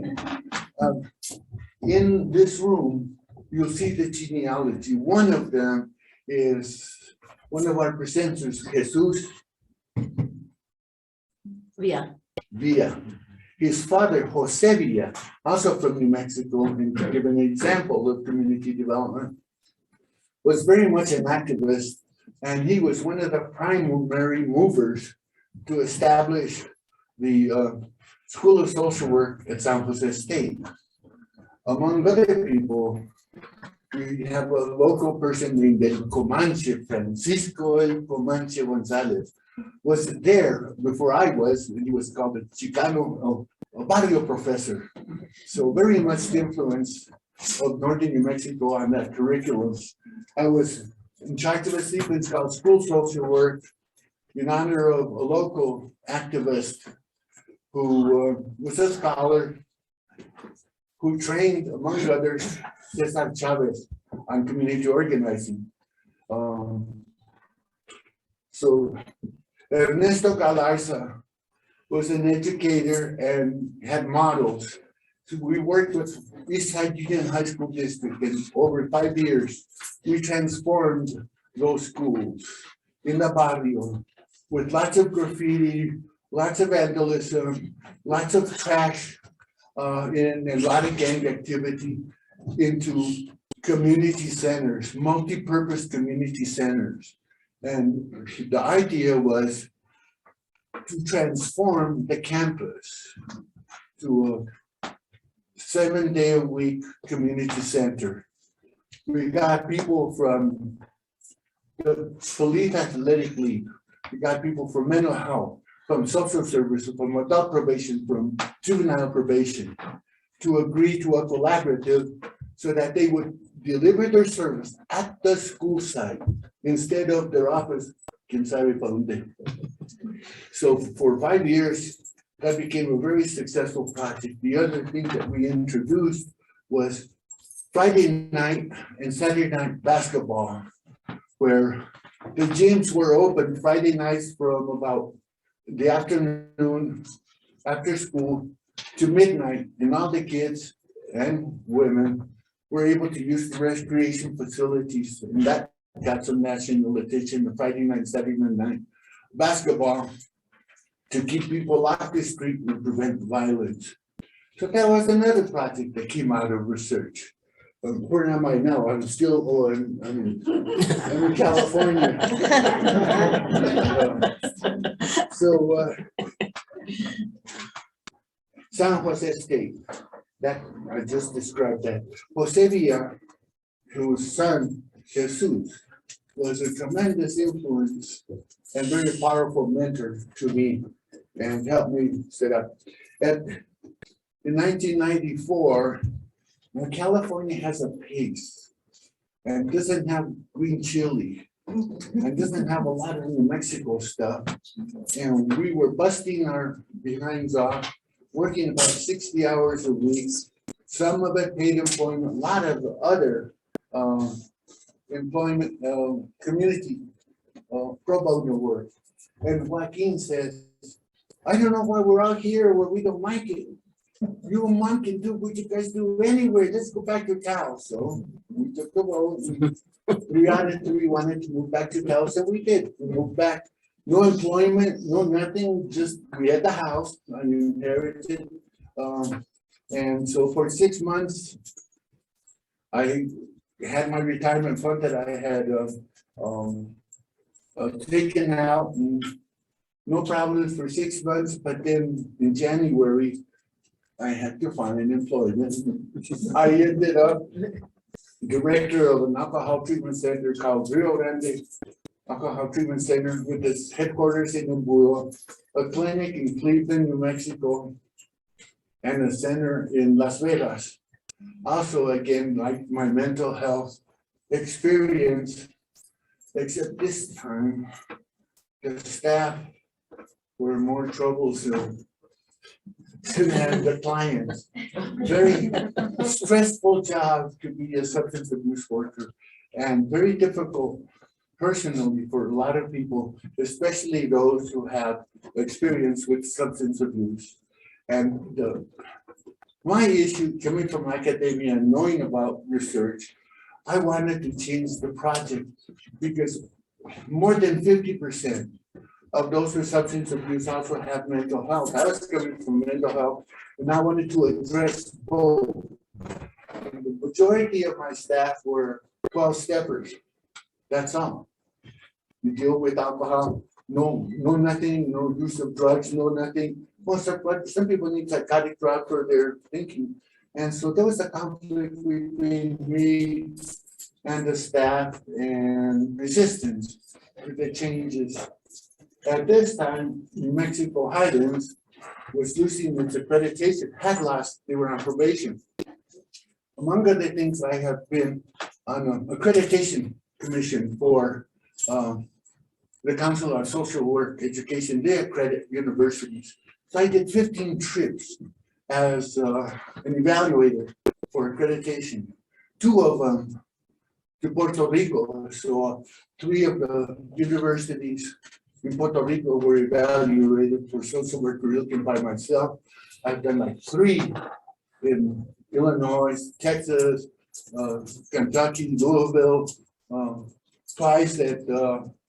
In this room, you'll see the genealogy. One of them is one of our presenters, Jesus Villa. His father, Jose Villa, also from New Mexico, and to give an example of community development, was very much an activist, and he was one of the primary movers to establish the School of Social Work at San Jose State. Among other people, we have a local person named El Comanche, Francisco El Comanche Gonzalez, was there before I was, and he was called a Chicano, a barrio professor. So very much the influence of Northern New Mexico on that curriculum. I was in charge of a sequence called School Social Work in honor of a local activist who was a scholar who trained, among others, Cesar Chavez on community organizing. So Ernesto Galarza was an educator and had models. So we worked with East Side Union High School District, and over 5 years, we transformed those schools in the barrio with lots of graffiti, lots of vandalism, lots of trash, and a lot of gang activity into community centers, multi-purpose community centers. And the idea was to transform the campus to a 7-day-a-week community center. We got people from the Police Athletic League, we got people from mental health, from social services, from adult probation, from juvenile probation, to agree to a collaborative so that they would deliver their service at the school site instead of their office, quién sabe pa dónde. So for 5 years, that became a very successful project. The other thing that we introduced was Friday night and Saturday night basketball, where the gyms were open Friday nights from about the afternoon after school to midnight, and all the kids and women were able to use the recreation facilities, and that got some national attention. The Friday night, Saturday night basketball to keep people off the street and prevent violence. So that was another project that came out of research. Where am I now? I'm still I'm in California. San Jose State, that I just described that. Jose Villa, whose son, Jesus, was a tremendous influence and very powerful mentor to me and helped me set up. In 1994, California has a pace and doesn't have green chili and doesn't have a lot of New Mexico stuff. And we were busting our behinds off, working about 60 hours a week, some of it paid employment, a lot of other employment, community, pro bono work. And Joaquin says, I don't know why we're out here where we don't like it. You and Mom can do what you guys do anyway. Let's go back to Taos. So we took the road. 3 out of 3 wanted to move back to Taos, and we did. We moved back. No employment, no nothing. Just we had the house. I inherited, and so for 6 months, I had my retirement fund that I had taken out. And no problems for 6 months, but then in January, I had to find an employment. I ended up director of an alcohol treatment center called Rio Grande Alcohol Treatment Center with its headquarters in Embudo, a clinic in Cleveland, New Mexico, and a center in Las Vegas. Also, again, like my mental health experience, except this time, the staff were more troublesome than the clients. Very stressful job to be a substance abuse worker and very difficult personally for a lot of people, especially those who have experience with substance abuse. And my issue coming from academia and knowing about research, I wanted to change the project because more than 50% of those with substance abuse also have mental health. I was coming from mental health and I wanted to address both. And the majority of my staff were 12-steppers. That's all. You deal with alcohol, no nothing, no use of drugs, no nothing. Well, some people need psychotic drugs for their thinking. And so there was a conflict between me and the staff and resistance to the changes. At this time, New Mexico Highlands was losing its accreditation, had lost, they were on probation. Among other things, I have been on an accreditation commission for the Council on Social Work Education. They accredit universities. So I did 15 trips as an evaluator for accreditation. 2 of them to Puerto Rico. So 3 of the universities in Puerto Rico were evaluated for social work curriculum by myself. I've done like 3 in Illinois, Texas, Kentucky, Louisville, twice at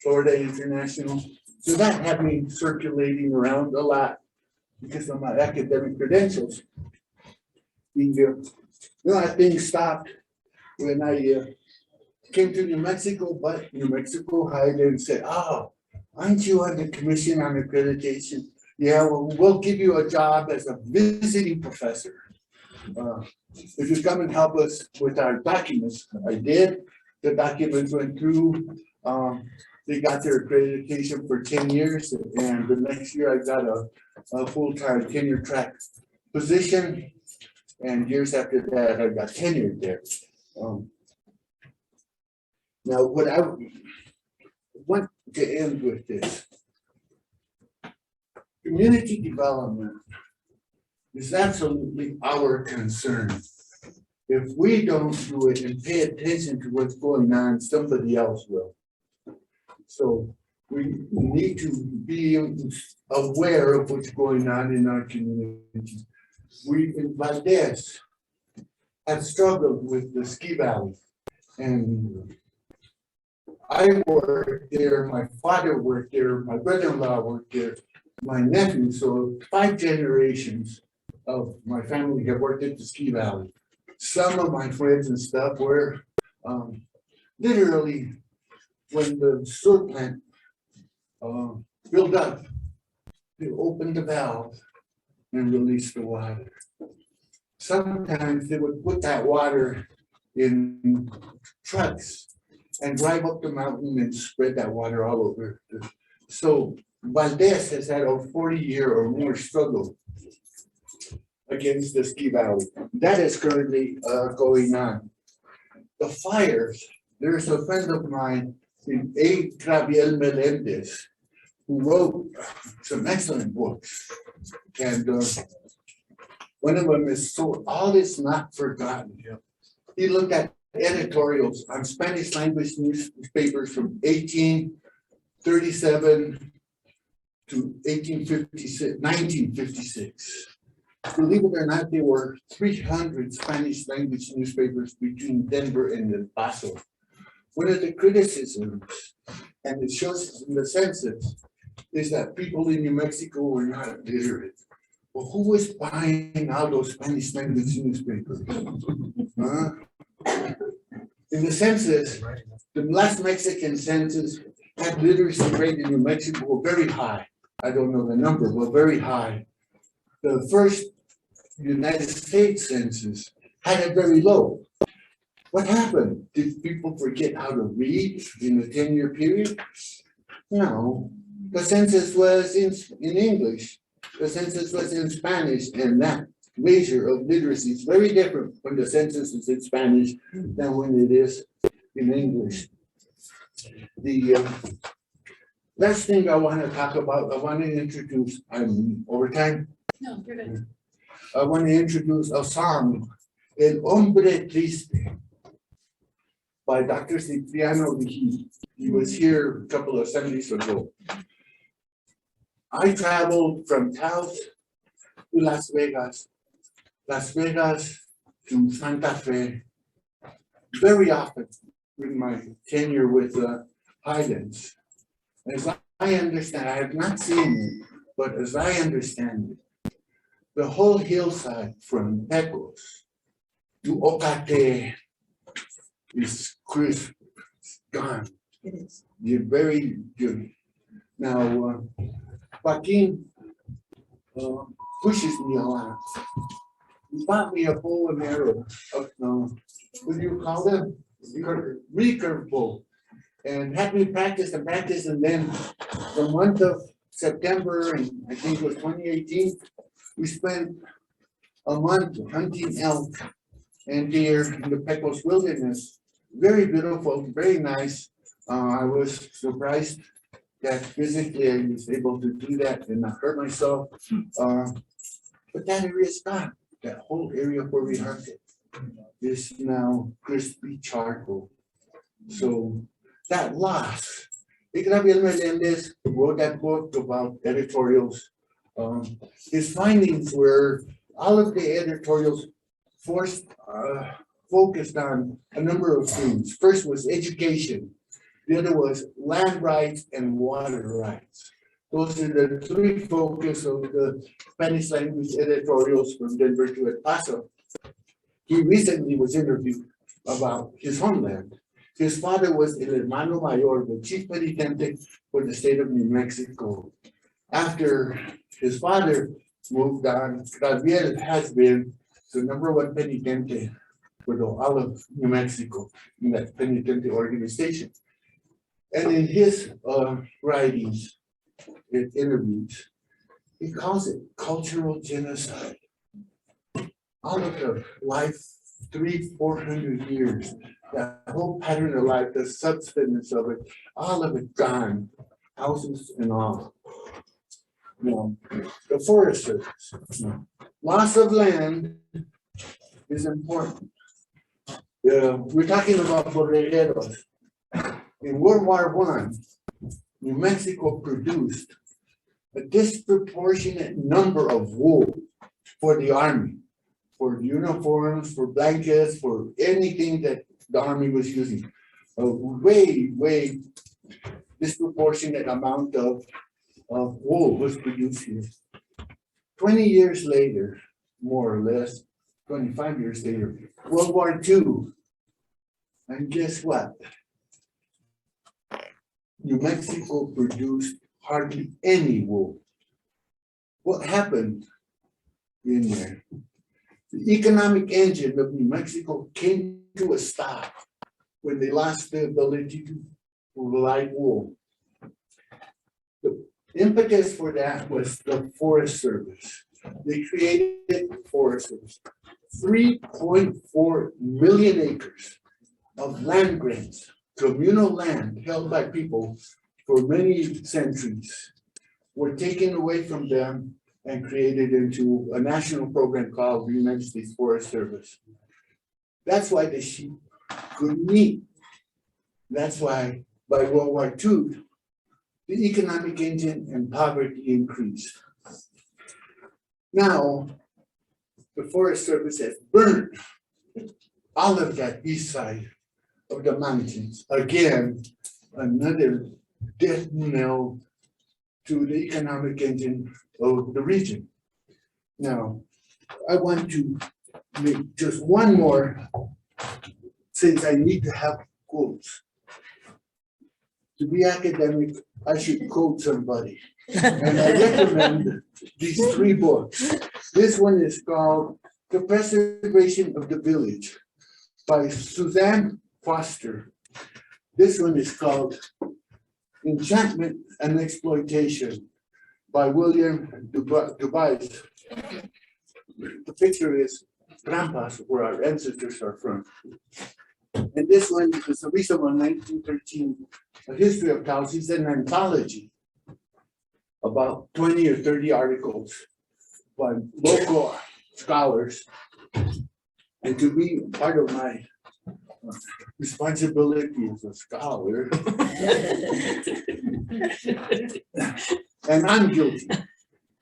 Florida International. So that had me circulating around a lot because of my academic credentials. That thing stopped when I came to New Mexico, but New Mexico Highlands said, "Oh, aren't you on the Commission on Accreditation? Yeah, well, we'll give you a job as a visiting professor. If you come and help us with our documents." I did. The documents went through. They got their accreditation for 10 years, and the next year I got a full-time tenure track position, and years after that I got tenured there. Now, what I want to end with this: community development is absolutely our concern. If we don't do it and pay attention to what's going on, somebody else will. So we need to be aware of what's going on in our community. We in Valdez have struggled with the Ski Valley, and I worked there, my father worked there, my brother-in-law worked there, my nephew, so 5 generations of my family have worked at the Ski Valley. Some of my friends and stuff were literally, when the sewer plant filled up, they opened the valve and released the water. Sometimes they would put that water in trucks and drive up the mountain and spread that water all over. So Valdez has had a 40-year or more struggle against the Ski Valley. That is currently going on. The fires, there's a friend of mine, A. Gabriel Melendez, who wrote some excellent books. And one of them is So All Is Not Forgotten. He looked at editorials on Spanish language newspapers from 1837 to 1956. Believe it or not, there were 300 Spanish language newspapers between Denver and El Paso. One of the criticisms, and it shows in the census, is that people in New Mexico were not literate. Well, who was buying all those Spanish language newspapers? In the census, the last Mexican census had literacy rate in New Mexico very high. I don't know the number, but very high. The first United States census had it very low. What happened? Did people forget how to read in the 10-year period? No. The census was in English. The census was in Spanish, and that measure of literacy is very different when the census is in Spanish than when it is in English. The last thing I want to talk about, I want to introduce, I'm over time. No, you're good. I want to introduce a song, El Hombre Triste, by Dr. Cipriano. He was here a couple of Sundays ago. I traveled from Taos to Las Vegas to Santa Fe very often in my tenure with Highlands. As I understand, I have not seen it, but as I understand it, the whole hillside from Pecos to Ocate is crisp, it's gone. It is. You're very good. Now, Joaquin pushes me a lot. He bought me a bow and arrow of, what do you call them? Recurve bow. And had me practice, and then the month of September, and I think it was 2018, we spent a month hunting elk and deer in the Pecos wilderness. Very beautiful, very nice. I was surprised that physically I was able to do that and not hurt myself. But that area is gone. That whole area where we hunted is now crispy charcoal. So that loss, Gabi Abuelo wrote that book about editorials. His findings were all of the editorials focused on a number of things. First was education. The other was land rights and water rights. Those are the three focus of the Spanish language editorials from Denver to El Paso. He recently was interviewed about his homeland. His father was El Hermano Mayor, the chief penitente for the state of New Mexico. After his father moved on, Gabriel has been the #1 penitente for all of New Mexico in that penitente organization. And in his writings, in interviews, he calls it cultural genocide. All of the life, 300-400 years, that whole pattern of life, the substance of it, all of it gone, houses and all. You know, the Forest Service. Loss of land is important. We're talking about borregueros. In World War I, New Mexico produced a disproportionate number of wool for the army, for uniforms, for blankets, for anything that the army was using. A way disproportionate amount of wool was produced here. 20 years later, more or less, 25 years later, World War II. And guess what? New Mexico produced hardly any wool. What happened in there? The economic engine of New Mexico came to a stop when they lost the ability to provide wool. The impetus for that was the Forest Service. They created the Forest Service. 3.4 million acres of land grants, communal land held by people for many centuries, were taken away from them and created into a national program called the United States Forest Service. That's why the sheep couldn't eat. That's why by World War II, the economic engine and poverty increased. Now, the Forest Service has burned all of that east side of the mountains. Again, another death knell to the economic engine of the region. Now, I want to make just one more, since I need to have quotes. To be academic, I should quote somebody. And I recommend these 3 books. This one is called The Preservation of the Village by Suzanne Foster. This one is called Enchantment and Exploitation by William Dubais. The picture is Trampas, where our ancestors are from. And this one is the recent one, 1913, A History of Taos. It's an anthology, about 20 or 30 articles by local scholars. And to be part of my responsibility as a scholar, and I'm guilty,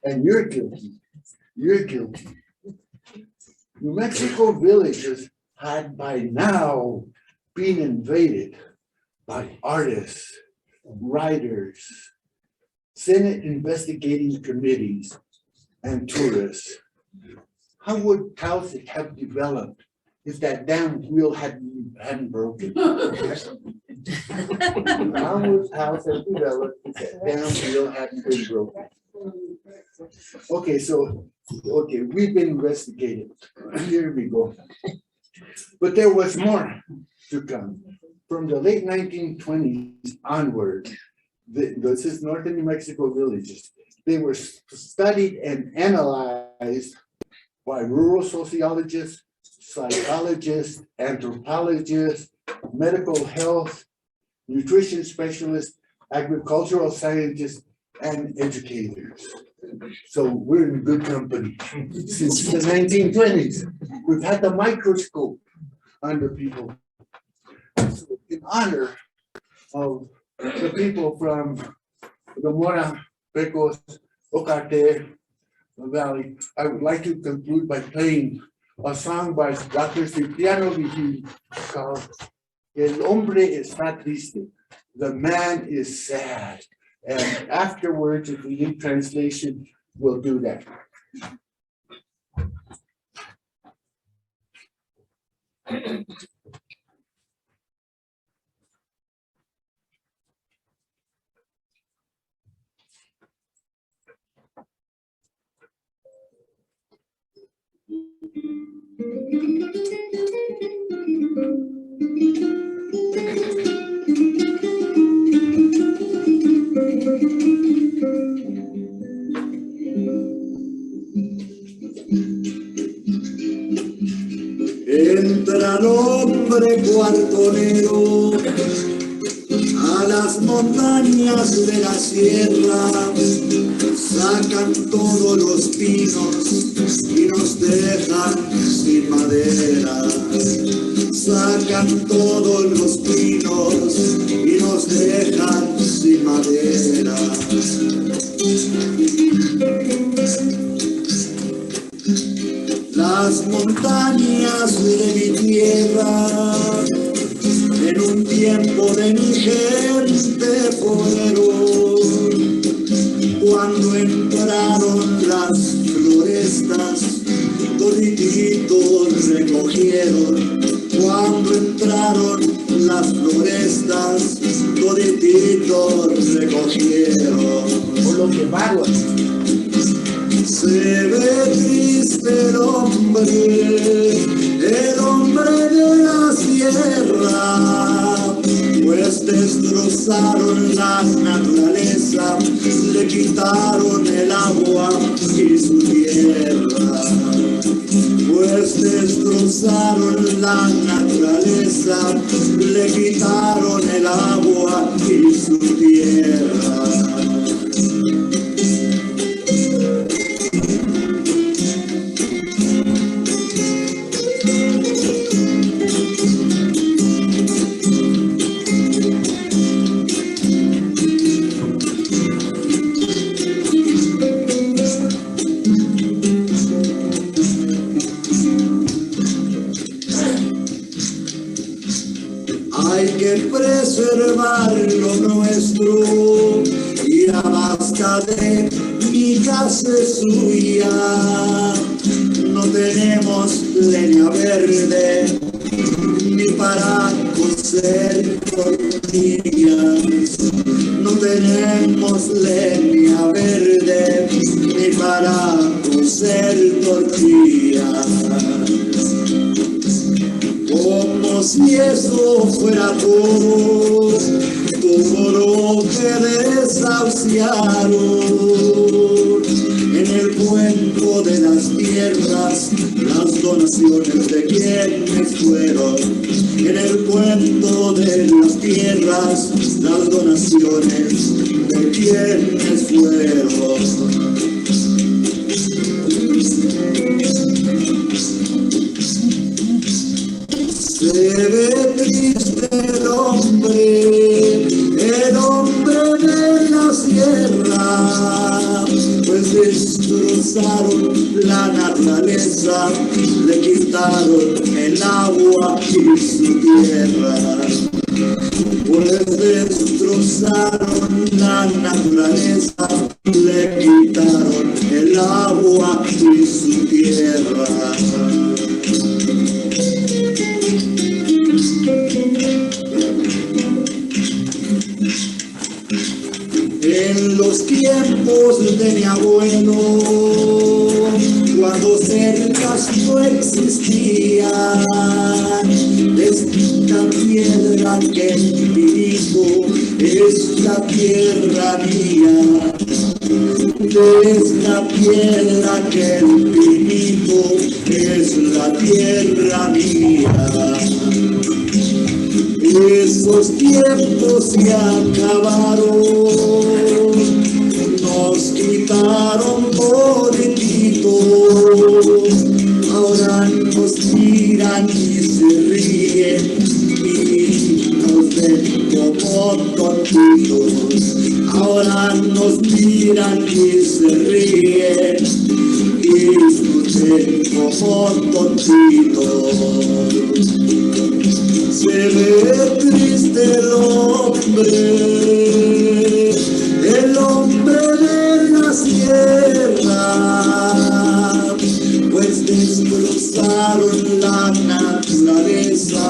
and you're guilty, New Mexico villages had by now been invaded by artists, writers, Senate investigating committees, and tourists. How would Taos have developed if that damn wheel hadn't broken? How would Taos have developed if that damn wheel hadn't been broken? Okay, we've been investigated. Here we go. But there was more to come. From the late 1920s onward, this is northern New Mexico villages. They were studied and analyzed by rural sociologists, psychologists, anthropologists, medical health, nutrition specialists, agricultural scientists, and educators. So we're in good company. Since the 1920s, we've had the microscope under people. So in honor of the people from the Mora, Pecos, Ocarte Valley, I would like to conclude by playing a song by Dr. Cipriano Vigil called El Hombre Está Triste. The man is sad. And afterwards, if we need translation, we'll do that. Entra el hombre cuartonero a las montañas de la sierra, sacan todos los pinos y nos dejan sin madera. Sacan todos los pinos y nos dejan sin madera. Las montañas de mi tierra, en un tiempo de mi gente fueron, cuando entraron las florestas, todititos recogieron. Cuando entraron las florestas, todititos recogieron. Por lo que vagos. Se ve triste el hombre de la sierra, pues destrozaron la naturaleza, le quitaron el agua y su tierra. Pues destrozaron la naturaleza, le quitaron el agua y su tierra. Preservar lo nuestro y la vasca de mi casa es suya. No tenemos leña verde ni para coser tortillas. No tenemos leña verde ni para coser tortillas. Como si eso fuera todo lo que desahuciaron. en el cuento de las tierras, las donaciones de quienes fueron. En el cuento de las tierras, las donaciones de quienes fueron. Se ve triste el hombre de la sierra, pues destrozaron la naturaleza, le quitaron el agua y su tierra. Pues destrozaron la naturaleza, le quitaron el agua y su tierra. En los tiempos de mi abuelo, cuando cercas no existían, esta piedra que vivo es la tierra mía. Esta piedra que vivo es la tierra mía. Esos tiempos se acabaron, nos quitaron toditito, ahora nos miran y se ríen y nos ven como tontitos. Ahora nos miran y se ríen y nos ven como tontitos. Se ve triste el hombre de la sierra, pues destrozaron la naturaleza,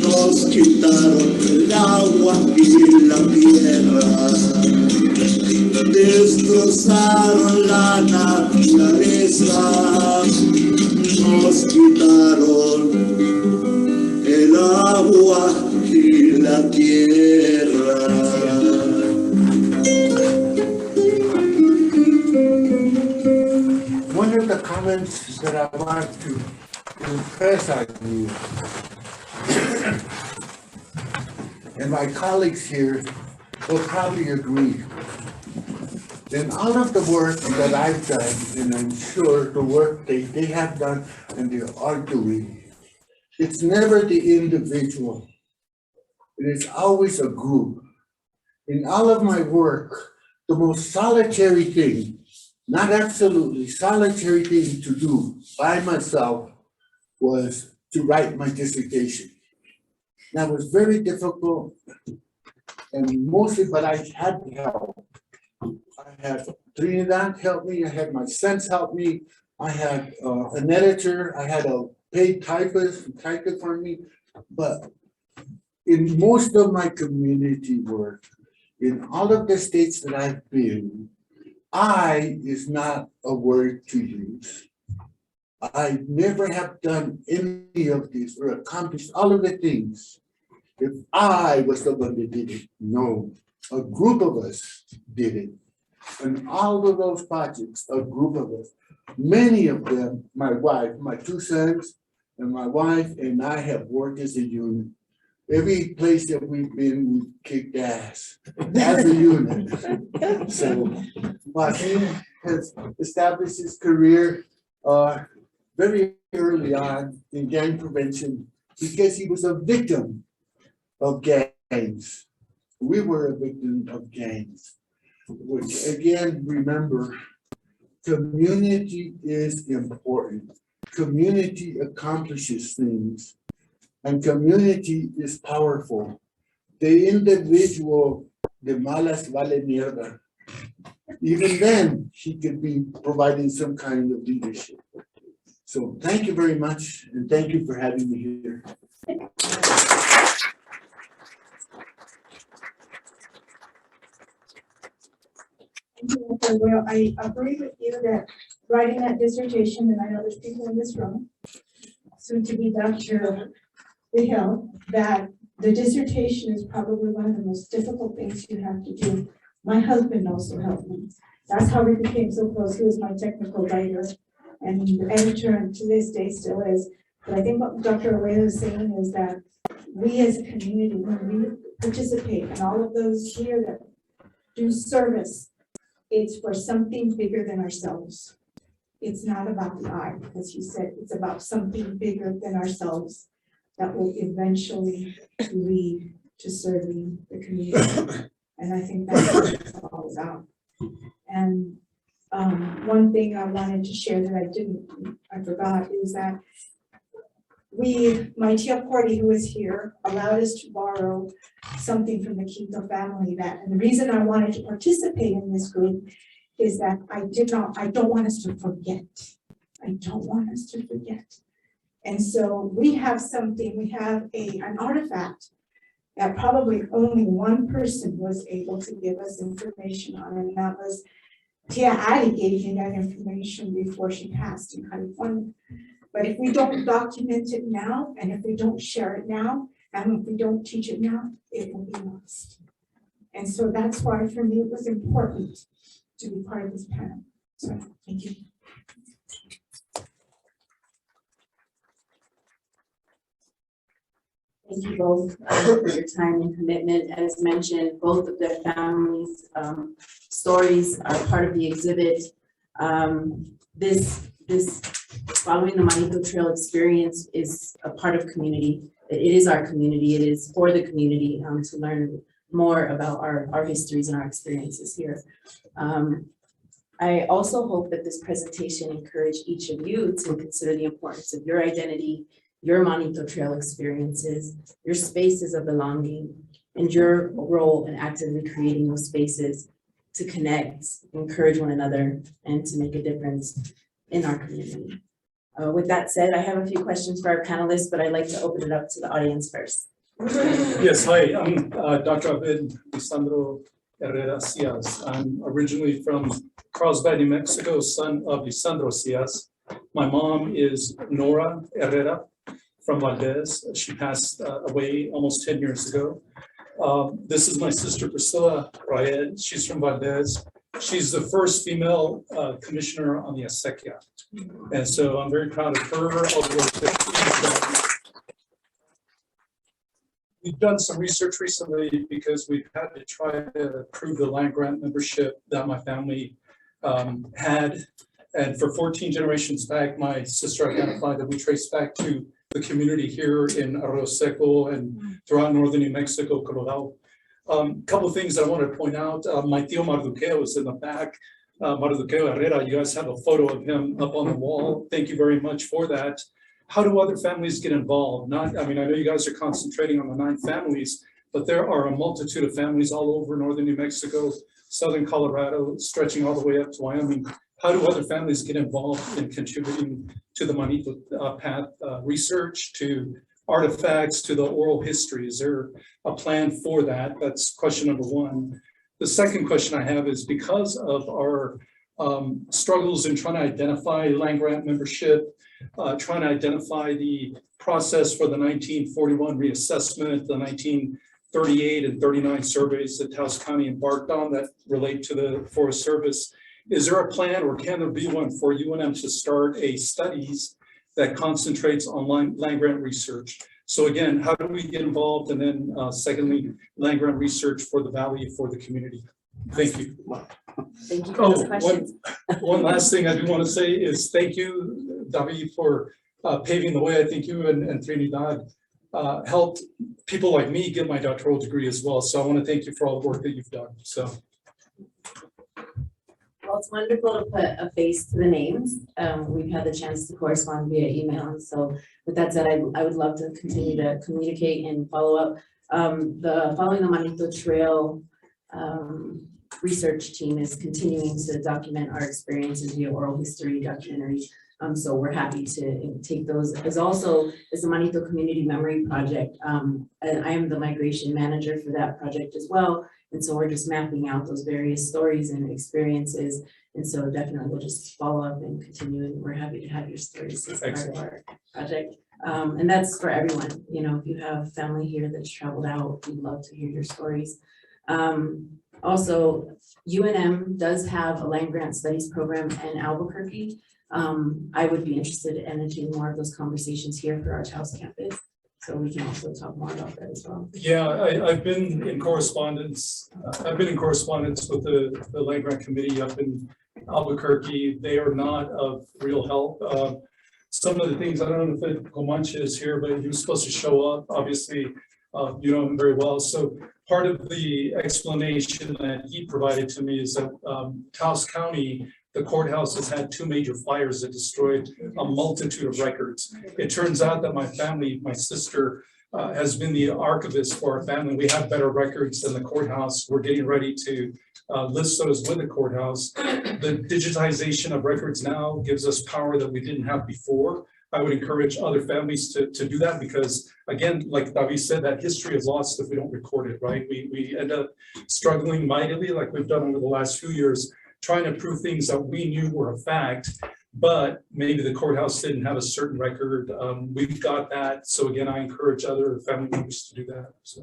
nos quitaron el agua y la tierra. Destrozaron la naturaleza, nos quitaron el agua y la tierra. One of the comments that I want to impress on you, and my colleagues here will probably agree, in all of the work that I've done, and I'm sure the work they have done and they are doing, it's never the individual. It is always a group. In all of my work, the most solitary thing, not absolutely, solitary thing to do by myself was to write my dissertation. That was very difficult, and mostly, but I had help. I had Trinidad help me, I had my sons help me, I had an editor, I had a paid typist who typed it for me, but in most of my community work, in all of the states that I've been, I is not a word to use. I never have done any of this or accomplished all of the things if I was the one that did it. No, a group of us did it. And all of those projects, a group of us, many of them, my wife, my two sons, and my wife and I have worked as a unit. Every place that we've been, we kicked ass as a unit. So Martínez has established his career very early on in gang prevention because he was a victim of gangs. We were a victim of gangs, which again, remember, community is important. Community accomplishes things, and community is powerful. The individual, de malas vale mierda. Even then, he could be providing some kind of leadership. So thank you very much, and thank you for having me here. Well, I agree with you that writing that dissertation, and I know there's people in this room, soon to be Dr. Hill, that the dissertation is probably one of the most difficult things you have to do. My husband also helped me. That's how we became so close. He was my technical writer and the editor, and to this day still is. But I think what Dr. Abuelo is saying is that we as a community, when we participate, and all of those here that do service, it's for something bigger than ourselves. It's not about the I, as you said, it's about something bigger than ourselves that will eventually lead to serving the community. And I think that's what it's all about. And one thing I wanted to share that I forgot is that my tia Cordy, who is here, allowed us to borrow something from the Quinto family and the reason I wanted to participate in this group is that I don't want us to forget. I don't want us to forget. And so we have an artifact that probably only one person was able to give us information on, and that was Tia Addie gave me that information before she passed in California. But if we don't document it now, and if we don't share it now, and if we don't teach it now, it will be lost. And so that's why for me it was important to be part of this panel. So thank you. Thank you both for your time and commitment. As mentioned, both of their families' stories are part of the exhibit. This Following the Manito Trail experience is a part of community. It is our community. It is for the community to learn more about our histories and our experiences here. I also hope that this presentation encouraged each of you to consider the importance of your identity, your Manito Trail experiences, your spaces of belonging, and your role in actively creating those spaces to connect, encourage one another, and to make a difference in our community. With that said, I have a few questions for our panelists, but I'd like to open it up to the audience first. Yes, hi, I'm Dr. Abed Lisandro Herrera Cias. I'm originally from Carlsbad, New Mexico, son of Lisandro Cias. My mom is Nora Herrera from Valdez. She passed away almost 10 years ago. This is my sister Priscilla Raed. She's from Valdez. She's the first female commissioner on the Acequia. And so I'm very proud of her. We've done some research recently because we've had to try to prove the land grant membership that my family had. And for 14 generations back, my sister identified that we trace back to the community here in Arroyo Seco and throughout northern New Mexico, Colorado. Couple of things I want to point out. My tío Marduqueo is in the back. Marduqueo Herrera, you guys have a photo of him up on the wall. Thank you very much for that. How do other families get involved? I know you guys are concentrating on the 9 families, but there are a multitude of families all over northern New Mexico, southern Colorado, stretching all the way up to Wyoming. How do other families get involved in contributing to the Manito Path research, to artifacts, to the oral history? Is there a plan for that? That's question number 1. The second question I have is, because of our struggles in trying to identify land grant membership, trying to identify the process for the 1941 reassessment, the 1938 and 39 surveys that Taos County embarked on that relate to the Forest Service, is there a plan, or can there be one, for UNM to start a studies that concentrates on land grant research? So again, how do we get involved? And then secondly, land grant research for the valley, for the community. Thank you. Thank you for those questions. One last thing I do want to say is thank you, Gabi, for paving the way. I think you and Trinidad helped people like me get my doctoral degree as well. So I want to thank you for all the work that you've done. So. Well, it's wonderful to put a face to the names. We've had the chance to correspond via email. And so with that said, I would love to continue to communicate and follow up. The Following the Manito Trail research team is continuing to document our experiences via oral history documentary. So we're happy to take those as also as the Manito Community Memory Project. And I am the migration manager for that project as well. And so we're just mapping out those various stories and experiences. And so definitely we'll just follow up and continue. And we're happy to have your stories as part of our project. And that's for everyone. You know, if you have family here that's traveled out, we'd love to hear your stories. Also, UNM does have a land grant studies program in Albuquerque. I would be interested in entertaining more of those conversations here for our Taos campus. So we can also talk more about that as well. Yeah, I've been in correspondence with the land grant committee up in Albuquerque. They are not of real help. Some of the things, I don't know if Comanche is here, but he was supposed to show up, obviously, you know him very well. So part of the explanation that he provided to me is that Taos County, the courthouse has had 2 major fires that destroyed a multitude of records. It turns out that my family, my sister, has been the archivist for our family. We have better records than the courthouse. We're getting ready to list those with the courthouse. The digitization of records now gives us power that we didn't have before. I would encourage other families to do that because, again, like Gabi said, that history is lost if we don't record it, right? We end up struggling mightily like we've done over the last few years, trying to prove things that we knew were a fact, but maybe the courthouse didn't have a certain record. We've got that. So again, I encourage other family members to do that. So.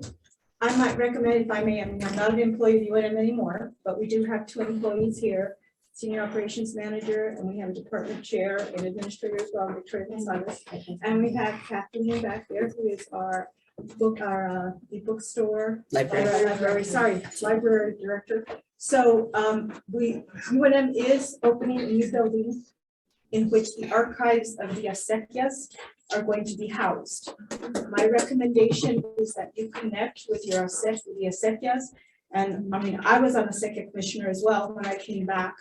I might recommend, if I may, I'm not an employee of UNM anymore, but we do have 2 employees here, senior operations manager, and we have a department chair and administrator as well, Victoria Gonzalez. And we have Kathleen back there, who is our the bookstore, library director. So UNM is opening a new building in which the archives of the acequias are going to be housed. My recommendation is that you connect with your the acequias. And I mean, I was on acequia commissioner as well when I came back.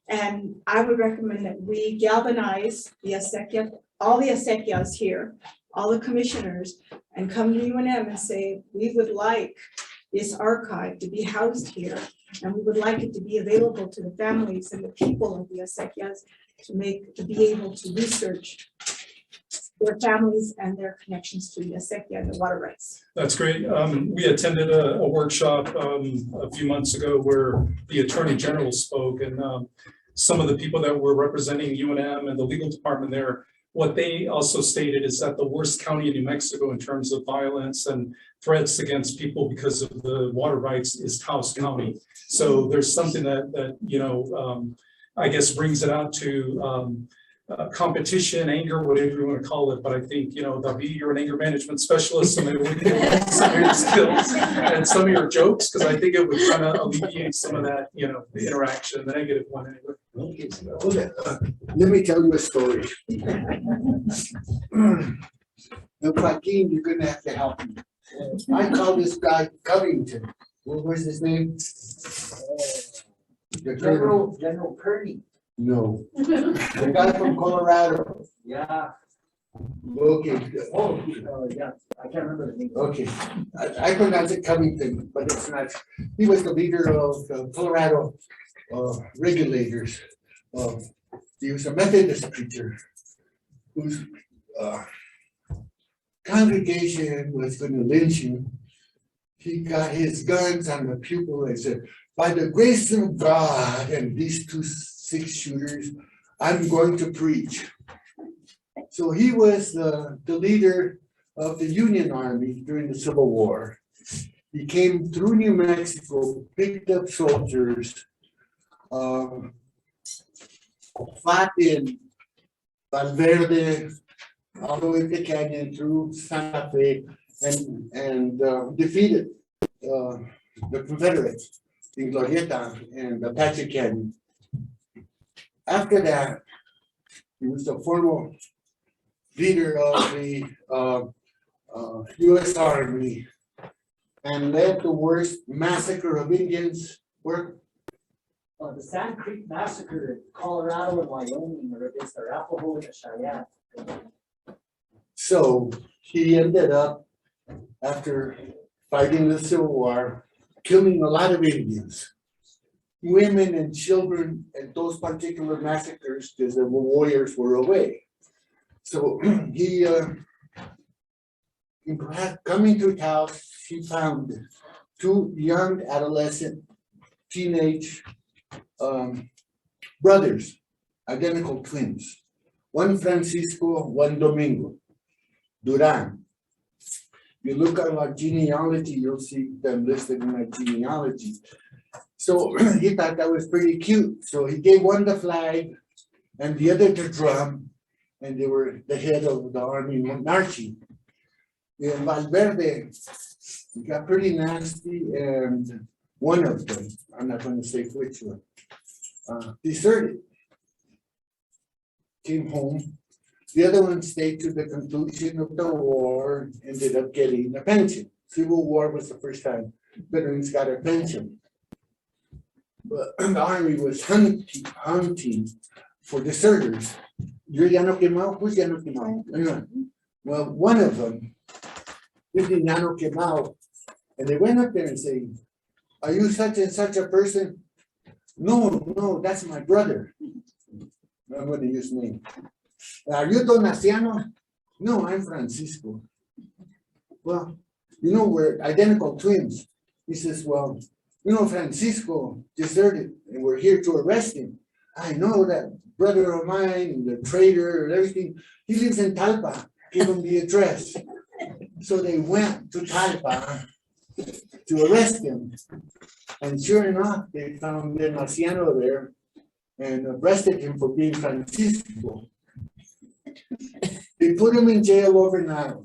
And I would recommend that we galvanize the acequia, all the acequias here, all the commissioners, and come to UNM and say, we would like this archive to be housed here. And we would like it to be available to the families and the people of the acequias to be able to research their families and their connections to the acequia and the water rights. That's great. We attended a workshop a few months ago where the Attorney General spoke, and some of the people that were representing UNM and the legal department there, what they also stated is that the worst county in New Mexico in terms of violence and threats against people because of the water rights is Taos County. So there's something that you know, I guess brings it out to competition, anger, whatever you want to call it. But I think, you know, Gabi, you're an anger management specialist, so maybe we can learn some of your skills and some of your jokes, because I think it would kind of alleviate some of that, you know, the interaction, the negative one anyway. Okay, let me tell you a story. Now, Joaquin, you're gonna have to help me. I call this guy Covington. What was his name? General Kearney. No. The guy from Colorado. Yeah. Okay. Yeah. I can't remember the name. Okay. I pronounce it Covington, but it's not. He was the leader of the Colorado regulators. He was a Methodist preacher whose congregation was going to lynch him. He got his guns on the pupil and said, by the grace of God and these 2 6-shooters, I'm going to preach. So he was the leader of the Union Army during the Civil War. He came through New Mexico, picked up soldiers, fought in Valverde, all the way to Canyon through Santa Fe, and defeated the Confederates in Glorieta and Apache Canyon. After that, he was the formal leader of the U.S. Army and led the worst massacre of Indians. Where? The Sand Creek Massacre in Colorado and Wyoming are against the Arapaho and the Cheyenne. So he ended up, after fighting the Civil War, killing a lot of Indians, women and children at those particular massacres because the warriors were away. So he, coming to Taos, he found 2 young adolescent teenage brothers, identical twins, one Francisco, one Domingo, Duran. You look at our genealogy, you'll see them listed in my genealogy. So he thought that was pretty cute. So he gave one the flag and the other the drum, and they were the head of the army marching. In Valverde, it got pretty nasty, and one of them, I'm not going to say which one, deserted. Came home. The other one stayed to the conclusion of the war, ended up getting a pension. Civil War was the first time veterans got a pension. But the army was hunting for deserters. You're Llano Quemado? Who's Llano Quemado? Well, one of them lived in Llano Quemado, and they went up there and said, "Are you such and such a person?" No, that's my brother. I'm going to use name. "Are you Donaciano?" "No, I'm Francisco." "Well, we're identical twins." He says, "Well, Francisco deserted and we're here to arrest him. I know that brother of mine, the traitor and everything, he lives in Talpa. Give him the address." So they went to Talpa to arrest him. And sure enough, they found Donaciano there and arrested him for being Francisco. They put him in jail overnight.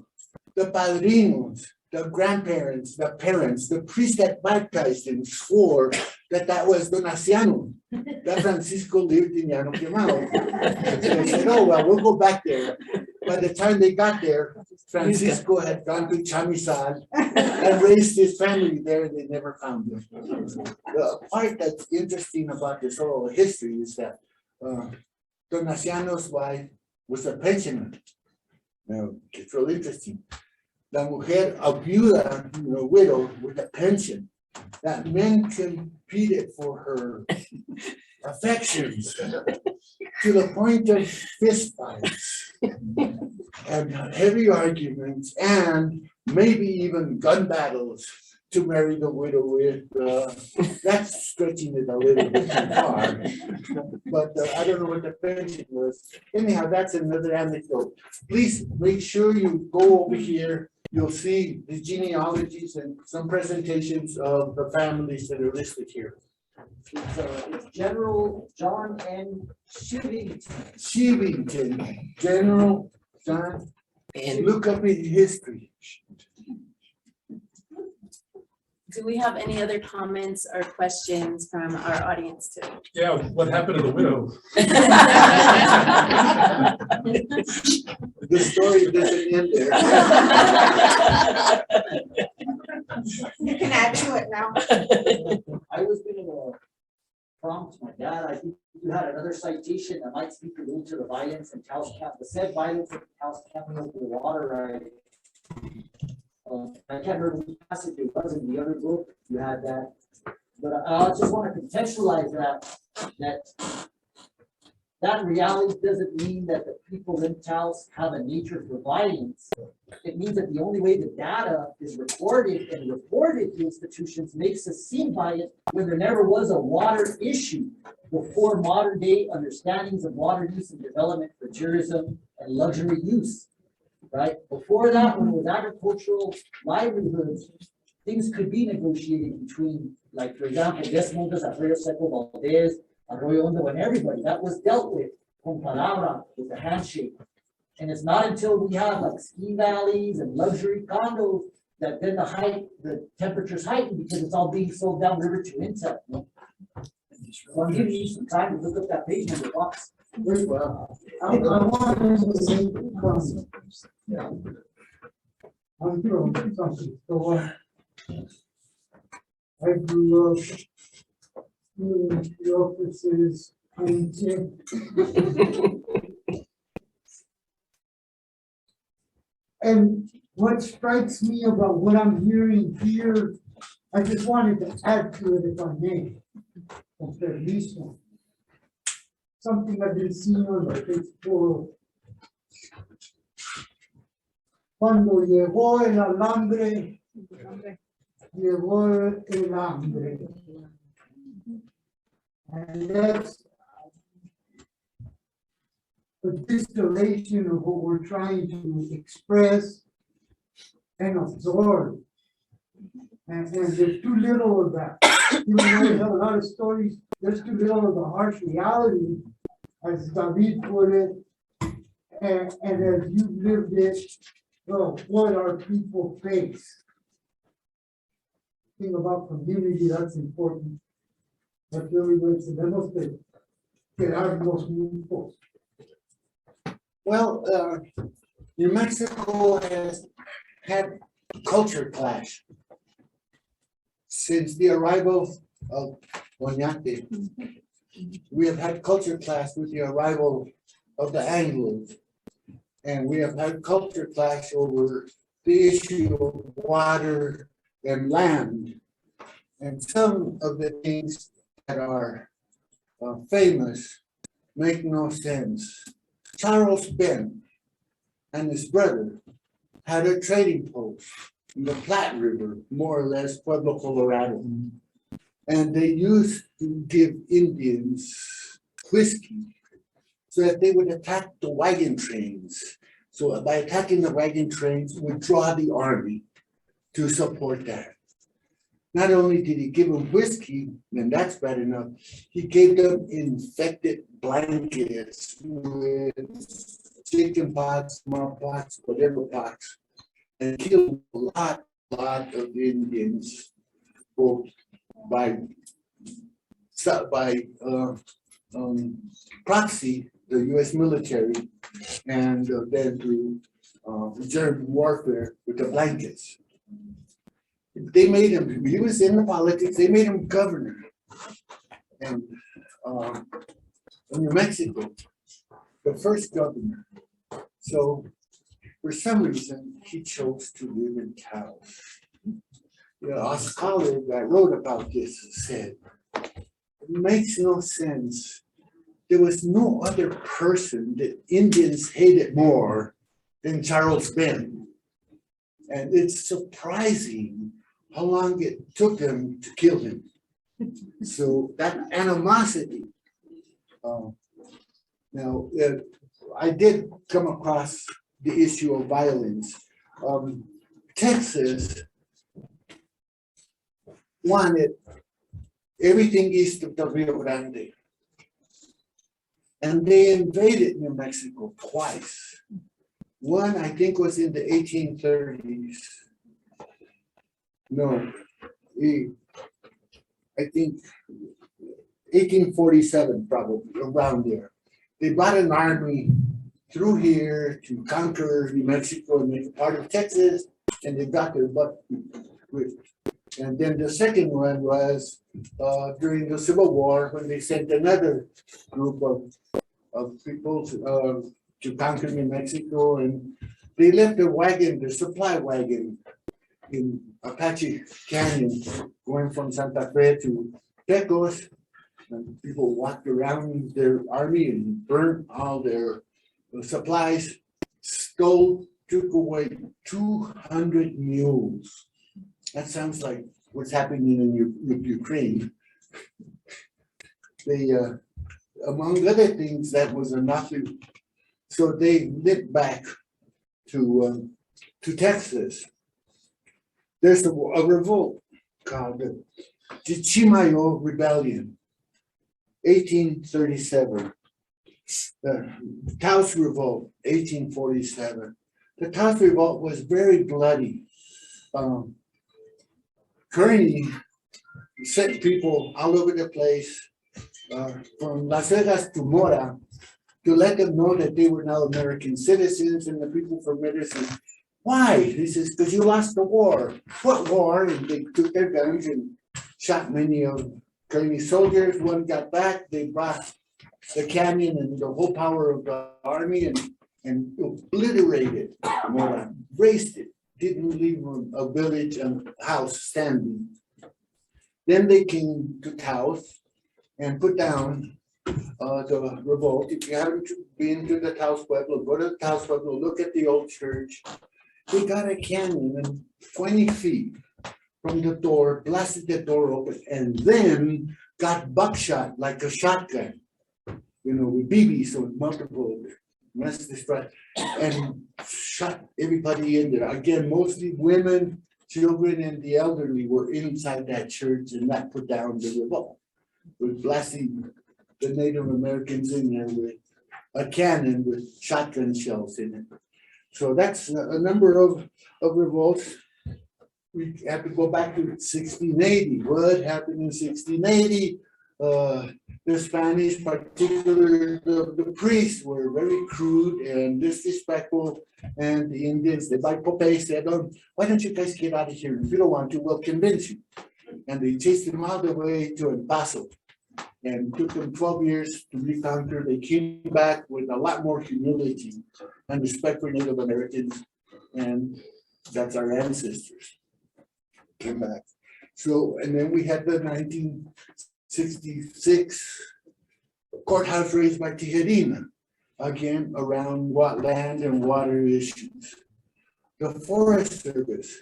The padrinos, the grandparents, the parents, the priest that baptized him swore that was Donaciano, that Francisco lived in Llano Quemado. They said, "Oh, well, we'll go back there." By the time they got there, Francisco had gone to Chamizal and raised his family there, and they never found him. The part that's interesting about this whole history is that Donaciano's wife was a pensioner. Now, it's really interesting. La mujer, a viuda, widow with a pension, that men competed for her affections to the point of fistfights and heavy arguments and maybe even gun battles to marry the widow with. That's stretching it a little bit too far. But I don't know what the pension was. Anyhow, that's another anecdote. Please make sure you go over here. You'll see the genealogies and some presentations of the families that are listed here. It's General John N. Shivington, General John, and look up in history. Do we have any other comments or questions from our audience today? Yeah, what happened to the widow? The story doesn't end there. You can add to it now. I was gonna prompt my dad, I think you had another citation that might speak a little to the violence in Taos County, the said violence in Taos County over the water right. I can't remember which passage it was in the other book, you had that, but I just want to contextualize that reality doesn't mean that the people in Taos have a nature for violence. It means that the only way the data is recorded and reported to institutions makes us seem violent when there never was a water issue before modern day understandings of water use and development for tourism and luxury use. Right? Before that, when it was agricultural livelihoods, things could be negotiated between, like, for example, Desmontes, Arroyo Seco Valdez, Arroyo Hondo, and everybody. That was dealt with con palabra, with a handshake. And it's not until we have like ski valleys and luxury condos that then the temperatures heighten because it's all being sold downriver to Intel. So I'm giving you some time to look up that page in the box. Very well. I want to say something. Yeah. I'm doing something. So I grew up in the offices and what strikes me about what I'm hearing here, I just wanted to add to it if I may. Something I've been seeing on the Facebook. Cuando llegó el alambre, llegó el hambre. And that's a distillation of what we're trying to express and absorb. And there's too little of that. Even though we have a lot of stories, there's too little of the harsh reality, as David put it, and as you lived it, what our people face. Think about community, that's important. That's really what it's, tenemos que quedarnos juntos. Well, New Mexico has had culture clash since the arrival of Oñate. We have had culture clash with the arrival of the Anglos. And we have had culture clash over the issue of water and land. And some of the things that are famous make no sense. Charles Ben and his brother had a trading post in the Platte River, more or less Pueblo, Colorado. And they used to give Indians whiskey so that they would attack the wagon trains. So by attacking the wagon trains, would draw the army to support that. Not only did he give them whiskey, and that's bad enough, he gave them infected blankets with chicken pox, smallpox, whatever pox, and killed a lot of Indians, both by proxy, the U.S. military, and then through German warfare with the blankets. They made him, he was in the politics, they made him governor. And in New Mexico, the first governor. So for some reason, he chose to live in Taos. You know, a scholar that wrote about this said, it makes no sense. There was no other person that Indians hated more than Charles Ben. And it's surprising how long it took them to kill him. So that animosity. Now, I did come across the issue of violence. Texas wanted everything east of the Rio Grande. And they invaded New Mexico twice. One, I think, was in the 1830s. No, I think 1847, probably, around there. They brought an army through here to conquer New Mexico and make it part of Texas, and they got their butt whipped. And then the second one was during the Civil War, when they sent another group of people to conquer New Mexico, and they left their wagon, their supply wagon, in Apache Canyon, going from Santa Fe to Pecos. And people walked around their army and burned all their supplies, took away 200 mules. That sounds like what's happening in Ukraine. They, among other things, that was enough. So they went back to Texas. There's a revolt called the Chimayo Rebellion, 1837. The Taos Revolt, 1847. The Taos Revolt was very bloody. Kearney sent people all over the place, from Las Vegas to Mora, to let them know that they were now American citizens, and the people from medicine. Why? He says, because you lost the war. What war? And they took their guns and shot many of Kearney's soldiers. One got back. They brought the canyon and the whole power of the army and obliterated Mora, razed it, didn't leave a village and house standing. Then they came to Taos and put down the revolt. If you haven't been to the Taos Pueblo, go to the Taos Pueblo, look at the old church. They got a cannon and 20 feet from the door, blasted the door open, and then got buckshot like a shotgun, you know, with BBs, so multiple mass destruction, and shot everybody in there. Again, mostly women children and the elderly were inside that church, and that put down the revolt. With blasting the Native Americans in there with a cannon with shotgun shells in it. So that's a number of revolts. We have to go back to 1680. What happened in 1680? The Spanish, particularly the priests, were very crude and disrespectful, and the Indians, the Baipope said, "Oh, why don't you guys get out of here? If you don't want to, we'll convince you." And they chased them all the way to El Paso, and took them 12 years to reconquer. They came back with a lot more humility and respect for Native Americans, and that's our ancestors came back. So, and then we had the 1966 courthouse raised by Tijerina, again around what land and water issues. The Forest Service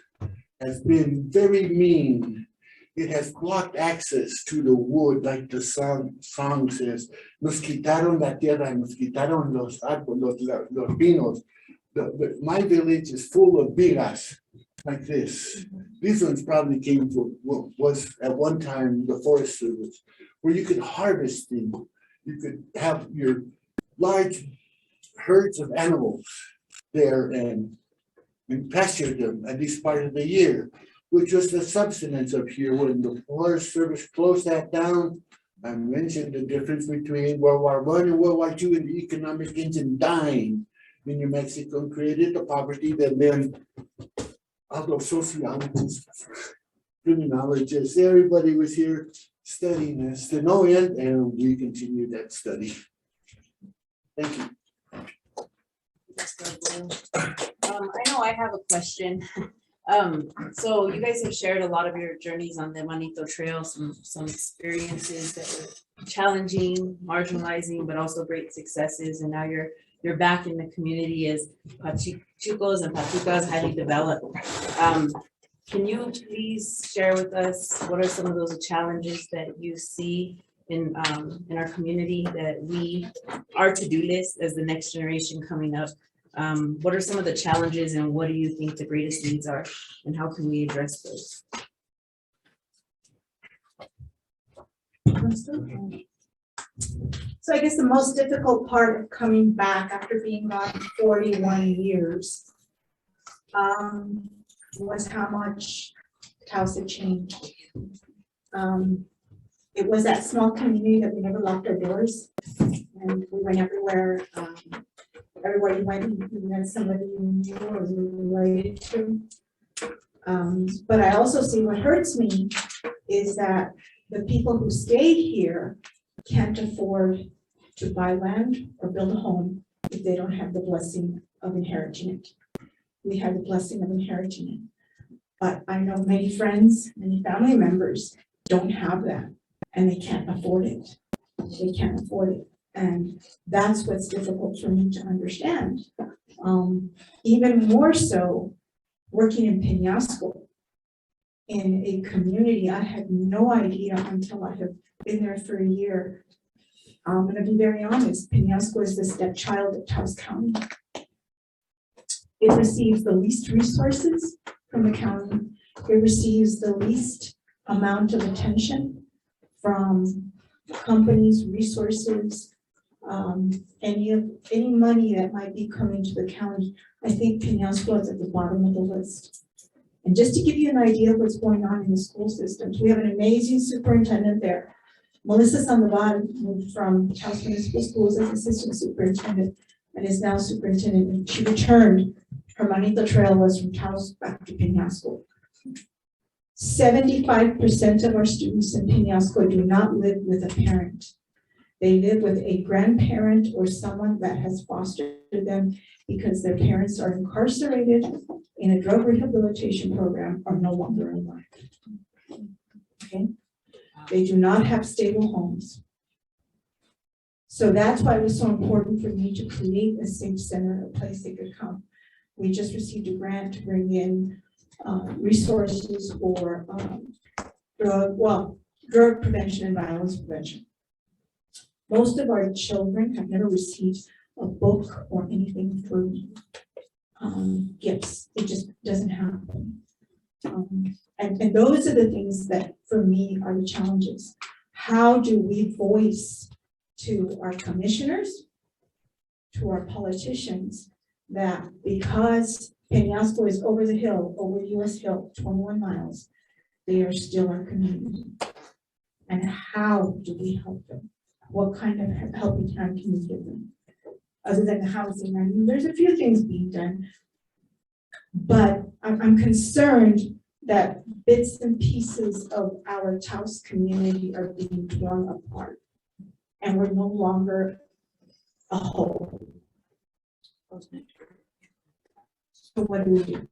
has been very mean. It has blocked access to the wood, like the song says, "Nos quitaron la tierra, nos quitaron los árboles, los pinos." My village is full of vigas like this. These ones probably came from, was at one time the Forest Service, where you could harvest them. You could have your large herds of animals there and pasture them at this part of the year, which was the substance of here. When the Forest Service closed that down, I mentioned the difference between World War I and World War II and the economic engine dying in New Mexico, created the poverty that then all those sociologists, criminologists, everybody was here studying this to no end, and we continued that study. Thank you. I know I have a question. So you guys have shared a lot of your journeys on the Manito Trail, some experiences that were challenging, marginalizing, but also great successes. And now you're back in the community as Pachucos and Pachucas highly developed. Can you please share with us what are some of those challenges that you see in our community, that our to-do list as the next generation coming up? What are some of the challenges, and what do you think the greatest needs are, and how can we address those? So I guess the most difficult part of coming back after being gone 41 years was how much Taos had changed. It was that small community that we never locked our doors, and we went everywhere. Everywhere you went, you met somebody you knew or related to. But I also see what hurts me is that the people who stayed here can't afford to buy land or build a home if they don't have the blessing of inheriting it. We had the blessing of inheriting it. But I know many friends, many family members don't have that, and they can't afford it. They can't afford it. And that's what's difficult for me to understand. Even more so, working in Peñasco, in a community I had no idea until I have been there for a year. I'm gonna be very honest, Peñasco is the stepchild of Taos County. It receives the least resources from the county. It receives the least amount of attention from companies, resources, any money that might be coming to the county. I think Peñasco is at the bottom of the list. And just to give you an idea of what's going on in the school systems, we have an amazing superintendent there. Melissa Sandoval moved from Taos Municipal Schools as assistant superintendent and is now superintendent. And she returned. Her Manito Trail was from Taos back to Peñasco. 75% of our students in Peñasco do not live with a parent. They live with a grandparent or someone that has fostered them because their parents are incarcerated in a drug rehabilitation program or no longer alive. Okay? They do not have stable homes. So that's why it was so important for me to create a safe center, a place they could come. We just received a grant to bring in resources for drug prevention and violence prevention. Most of our children have never received a book or anything for gifts. It just doesn't happen. And those are the things that, for me, are the challenges. How do we voice to our commissioners, to our politicians, that because Peñasco is over the hill, over US Hill, 21 miles, they are still our community? And how do we help them? What kind of helping hand can we give them? Other than the housing, I mean, there's a few things being done, but I'm concerned that bits and pieces of our Taos community are being torn apart, and we're no longer a whole. So what do we do?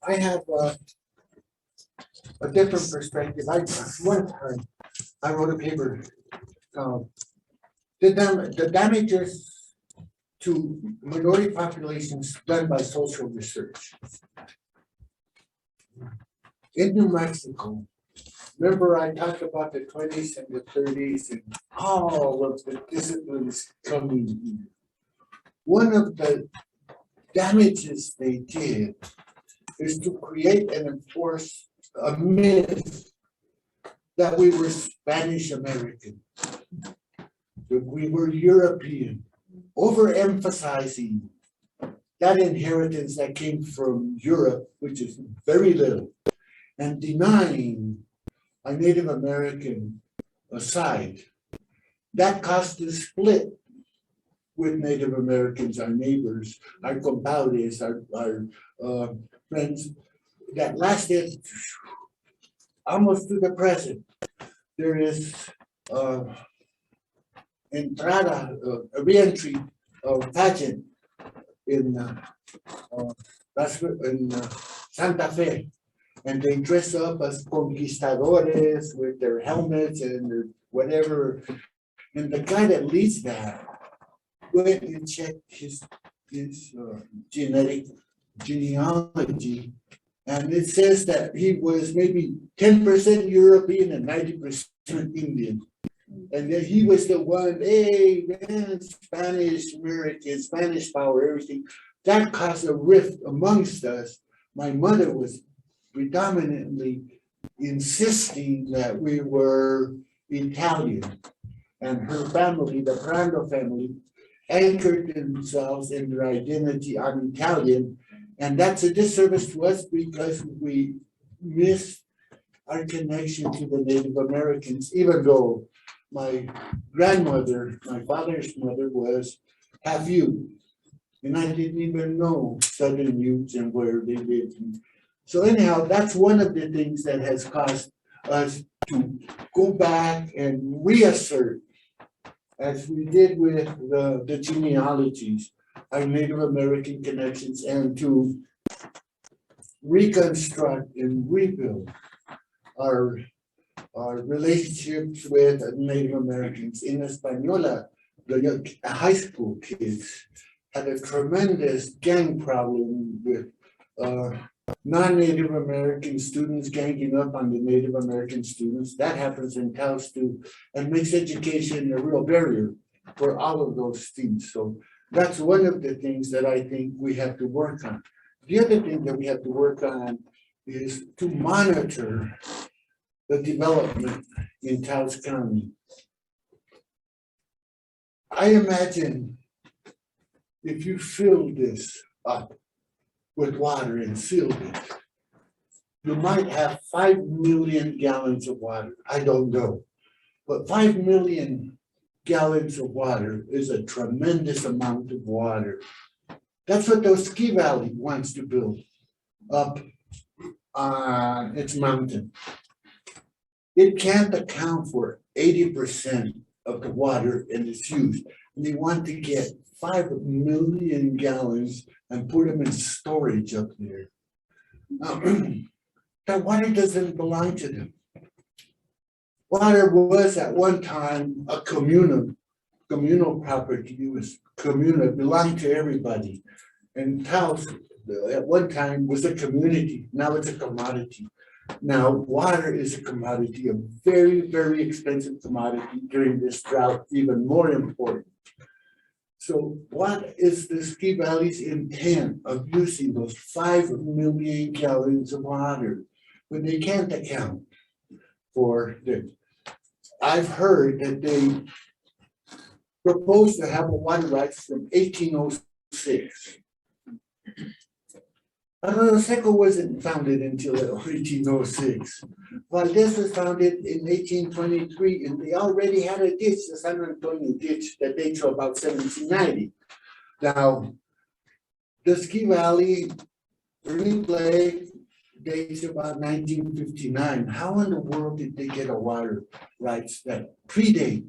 I have a different perspective. One time, I wrote a paper. The damages to minority populations done by social research. In New Mexico, remember I talked about the 20s and the 30s and all of the disciplines coming in. One of the damages they did is to create and enforce a myth that we were Spanish American, that we were European, overemphasizing that inheritance that came from Europe, which is very little, and denying a Native American side. That caused a split with Native Americans, our neighbors, our compadres, our friends, that lasted almost to the present. There is a re-entry pageant in Santa Fe, and they dress up as conquistadores with their helmets and their whatever. And the guy that leads that went and checked his genealogy, and it says that he was maybe 10% European and 90% Indian. And then he was the one, hey man, Spanish American, Spanish power, everything. That caused a rift amongst us. My mother was predominantly insisting that we were Italian, and her family, the Brando family, anchored themselves in their identity on Italian, and that's a disservice to us because we miss our connection to the Native Americans, even though my grandmother, my father's mother, was half Ute, and I didn't even know Southern Utes and where they lived. So anyhow, that's one of the things that has caused us to go back and reassert, as we did with the genealogies, our Native American connections, and to reconstruct and rebuild our relationships with Native Americans. In Española, the high school kids had a tremendous gang problem with non-Native American students ganging up on the Native American students. That happens in Taos too, and makes education a real barrier for all of those things. So that's one of the things that I think we have to work on. The other thing that we have to work on is to monitor the development in Taos County. I imagine if you fill this up with water and sealed it, you might have 5 million gallons of water. I don't know, but 5 million gallons of water is a tremendous amount of water. That's what those ski valley wants to build up on its mountain. It can't account for 80% of the water and its used. And they want to get 5 million gallons and put them in storage up there. That water doesn't belong to them. Water was at one time a communal property. It was communal, belonged to everybody. And Taos at one time was a community. Now it's a commodity. Now water is a commodity, a very, very expensive commodity during this drought, even more important. So what is the Ski Valley's intent of using those 5 million gallons of water when they can't account for the? I've heard that they proposed to have a water rights from 1806. Arroyo Seco wasn't founded until 1806. Valdez was founded in 1823, and they already had a ditch, the San Antonio ditch, that dates to about 1790. Now, the Ski Valley early play dates about 1959. How in the world did they get a water rights that predate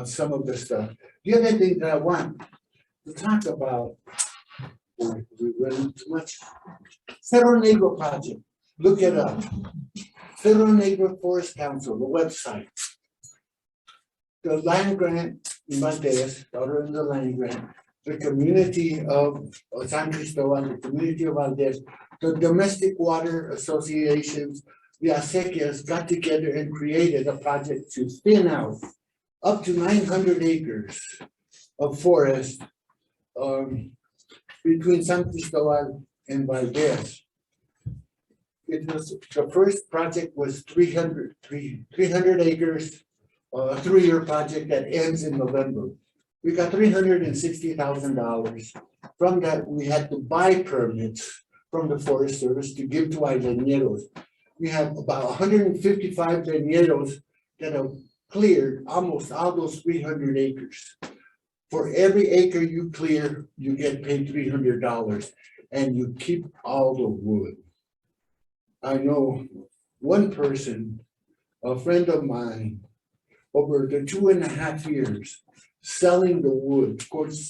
some of the stuff? The other thing that I want to talk about, we're running too much. Cerro Negro project, look it up. Cerro Negro Forest Council, the website. The land grant in Valdez, daughter in the land grant, the community of San Cristobal, the community of Valdez, the domestic water associations, the acequias got together and created a project to thin out up to 900 acres of forest between San Cristobal and Valdez. It was, the first project was 300 acres, a 3-year project that ends in November. We got $360,000. From that, we had to buy permits from the Forest Service to give to our leñeros. We have about 155 leñeros that have cleared almost all those 300 acres. For every acre you clear, you get paid $300, and you keep all the wood. I know one person, a friend of mine, over the 2.5 years, selling the wood,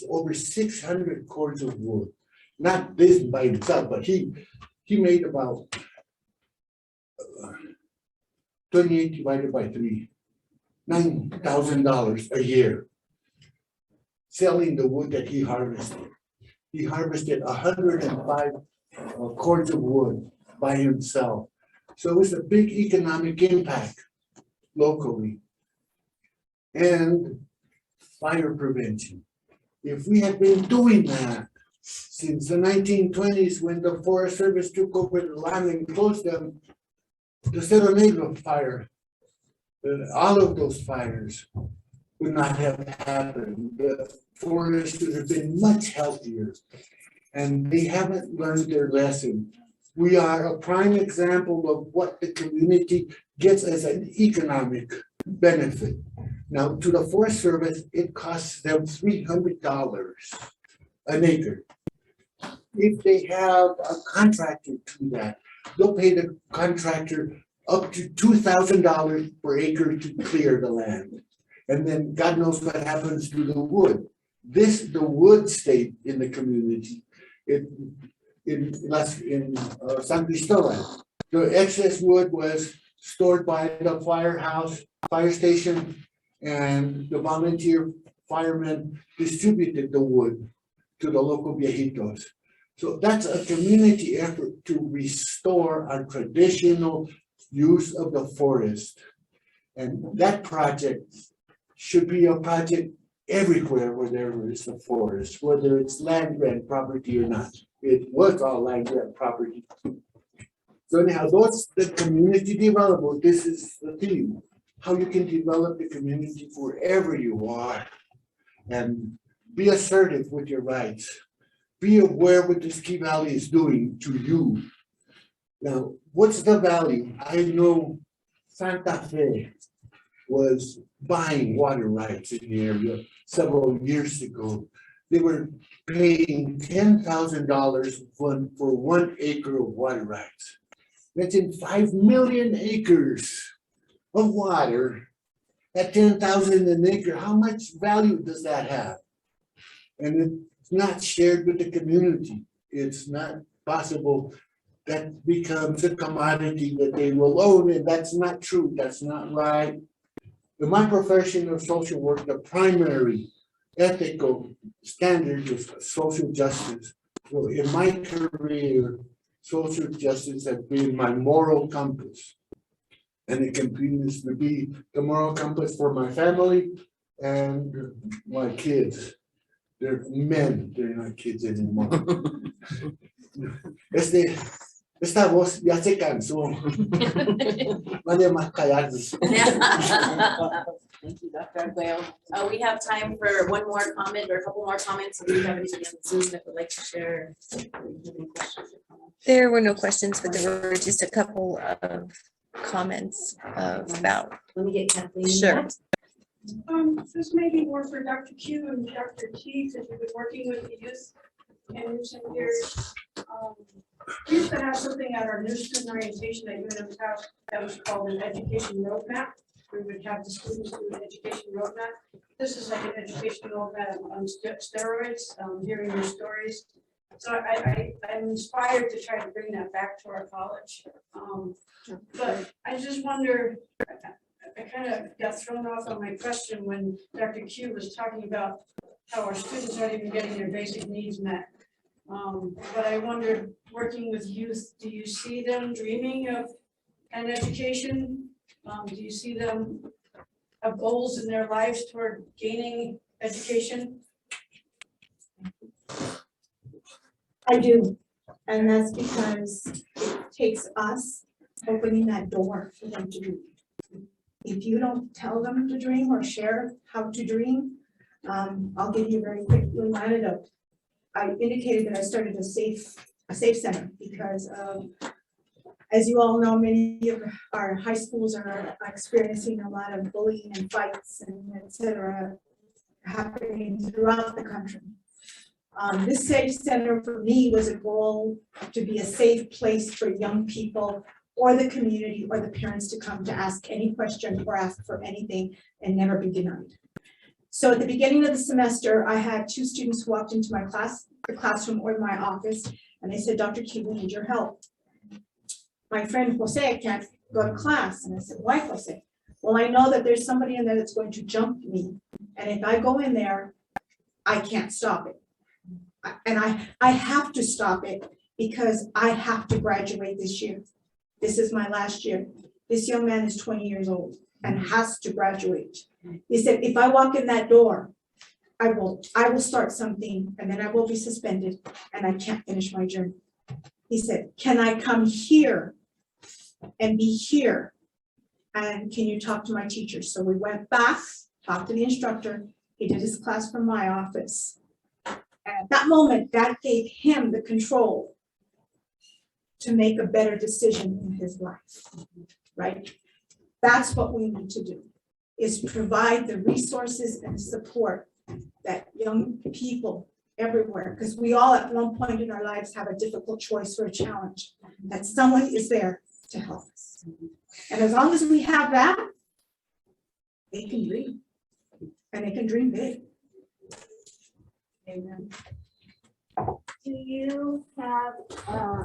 over 600 cords of wood. Not this by himself, but he made about 28 divided by 3, $9,000 a year. Selling the wood that he harvested. He harvested 105 cords of wood by himself. So it was a big economic impact locally. And fire prevention. If we had been doing that since the 1920s, when the Forest Service took over the land and closed them, the Cerro Negro fire, all of those fires would not have happened. The forest would have been much healthier, and they haven't learned their lesson. We are a prime example of what the community gets as an economic benefit. Now, to the Forest Service, it costs them $300 an acre. If they have a contractor to that, they'll pay the contractor up to $2,000 per acre to clear the land. And then God knows what happens to the wood. The wood stayed in the community. In San Cristobal, the excess wood was stored by the fire station, and the volunteer firemen distributed the wood to the local viejitos. So that's a community effort to restore our traditional use of the forest. And that project should be a project everywhere where there is a forest, whether it's land grant property or not. It was all land grant property. So anyhow, that's the community development. This is the theme. How you can develop the community wherever you are, and be assertive with your rights. Be aware what the Ski Valley is doing to you. Now, what's the value? I know Santa Fe was buying water rights in the area several years ago. They were paying $10,000 for 1 acre of water rights. That's in 5 million acres of water at 10,000 an acre. How much value does that have? And it's not shared with the community. It's not possible. That becomes a commodity that they will own, and that's not true. That's not right. In my profession of social work, the primary ethical standard is social justice. So in my career, social justice has been my moral compass. And it continues to be the moral compass for my family and my kids. They're men, they're not kids anymore. Esta voz ya se cansó. Vale más callarse. Thank you, Dr. Argüello. We have time for one more comment or a couple more comments. If you have anybody on Zoom that would like to share. Any questions or comments? There were no questions, but there were just a couple of comments about, Let me get Kathleen. sure. This may be more for Dr. Q and Dr. T, because we've been working with the youth in recent years. We used to have something at our new student orientation at UNM's house that was called an education roadmap. We would have the students do an education roadmap. This is like an education roadmap on steroids, hearing their stories. So I'm inspired to try to bring that back to our college. But I just wonder, I kind of got thrown off on my question when Dr. Q was talking about how our students aren't even getting their basic needs met. But I wondered, working with youth, do you see them dreaming of an education? Do you see them have goals in their lives toward gaining education? I do, and that's because it takes us opening that door for them to dream. If you don't tell them to dream or share how to dream, I'll give you a very quick little anecdote. I indicated that I started a safe center because as you all know, many of our high schools are experiencing a lot of bullying and fights and et cetera happening throughout the country. This safe center for me was a goal to be a safe place for young people or the community or the parents to come to ask any question or ask for anything and never be denied. So at the beginning of the semester, I had 2 students who walked into my classroom or my office, and they said, Dr. Q, we need your help. My friend Jose can't go to class. And I said, why, Jose? Well, I know that there's somebody in there that's going to jump me. And if I go in there, I can't stop it. And I have to stop it because I have to graduate this year. This is my last year. This young man is 20 years old and has to graduate. He said, if I walk in that door, I will start something and then I will be suspended and I can't finish my journey. He said, can I come here and be here? And can you talk to my teacher? So we went back, talked to the instructor. He did his class from my office. And at that moment, that gave him the control to make a better decision in his life, right? That's what we need to do, is provide the resources and support that young people everywhere, because we all at one point in our lives have a difficult choice or a challenge, that someone is there to help us. And as long as we have that, they can dream, and they can dream big. Amen. Do you have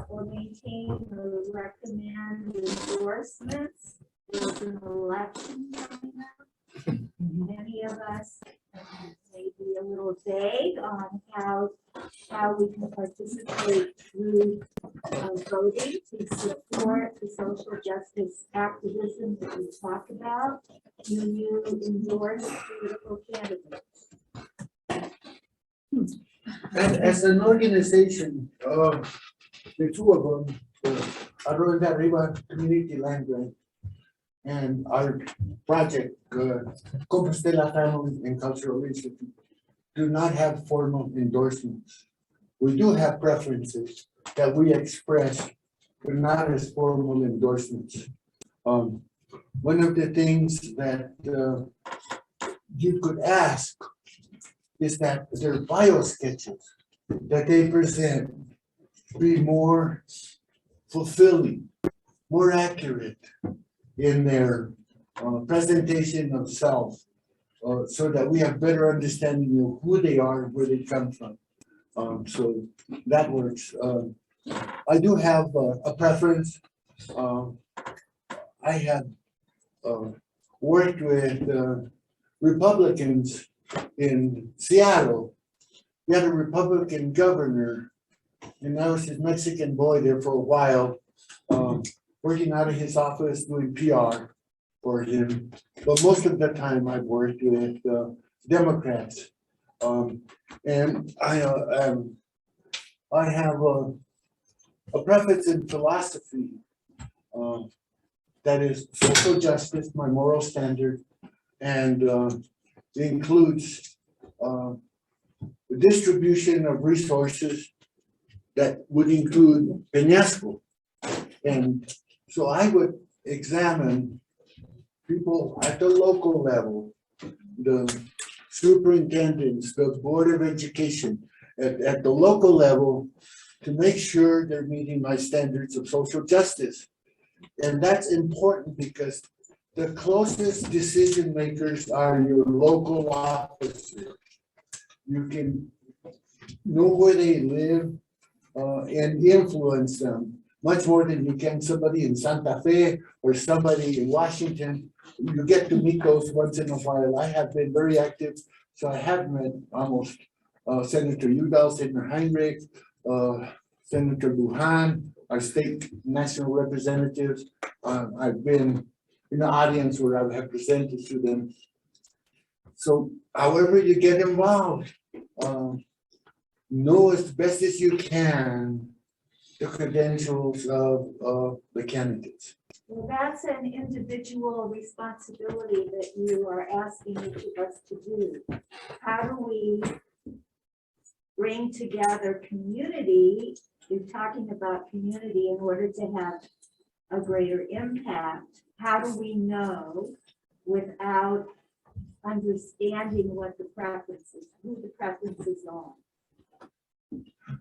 or maintain or recommend endorsements? There's an election coming up. Many of us may be a little vague on how we can participate through voting to support the social justice activism that we talk about. Do you endorse political candidates? And as an organization, the 2 of them, Arroyo de Arriba Community Land Grant and our project, Compostela Family and Cultural Institute, do not have formal endorsements. We do have preferences that we express, but not as formal endorsements. One of the things that you could ask is that their bio sketches that they present be more fulfilling, more accurate in their presentation of self, so that we have better understanding of who they are, where they come from. So that works. I do have a preference. I have worked with Republicans in Seattle. We had a Republican governor, and I was his Mexican boy there for a while, working out of his office doing PR for him. But most of the time I've worked with Democrats. And I have a preface in philosophy that is social justice, my moral standard, and it includes the distribution of resources that would include peñasco. And so I would examine people at the local level, the superintendents, the Board of Education, at the local level, to make sure they're meeting my standards of social justice. And that's important because the closest decision makers are your local officers. You can know where they live and influence them much more than you can somebody in Santa Fe or somebody in Washington. You get to meet those once in a while. I have been very active, so I have met almost Senator Udall, Senator Heinrich, Senator Lujan, our state national representatives. I've been in the audience where I have presented to them. So however you get involved, know as best as you can the credentials of the candidates. Well, that's an individual responsibility that you are asking each of us to do. How do we bring together community? You're talking about community in order to have a greater impact. How do we know without understanding what the preferences, who the preferences are?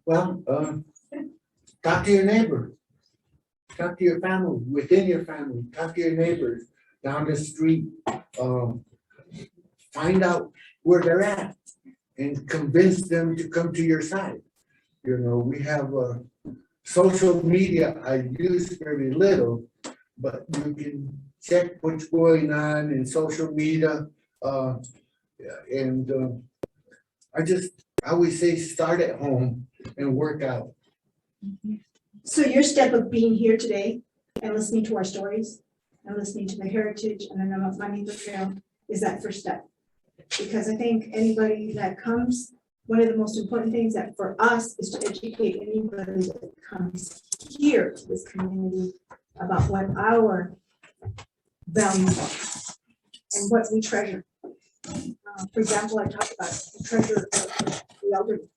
Well, talk to your neighbor. Talk to your family, within your family. Talk to your neighbors down the street. Find out where they're at and convince them to come to your side. You know, we have social media. I use very little, but you can check what's going on in social media. And I always say start at home and work out. So your step of being here today and listening to our stories and listening to the heritage and the Manito Trail is that first step. Because I think anybody that comes, one of the most important things that for us is to educate anybody that comes here to this community about what our values are and what we treasure. For example, I talk about the treasure of the elderly.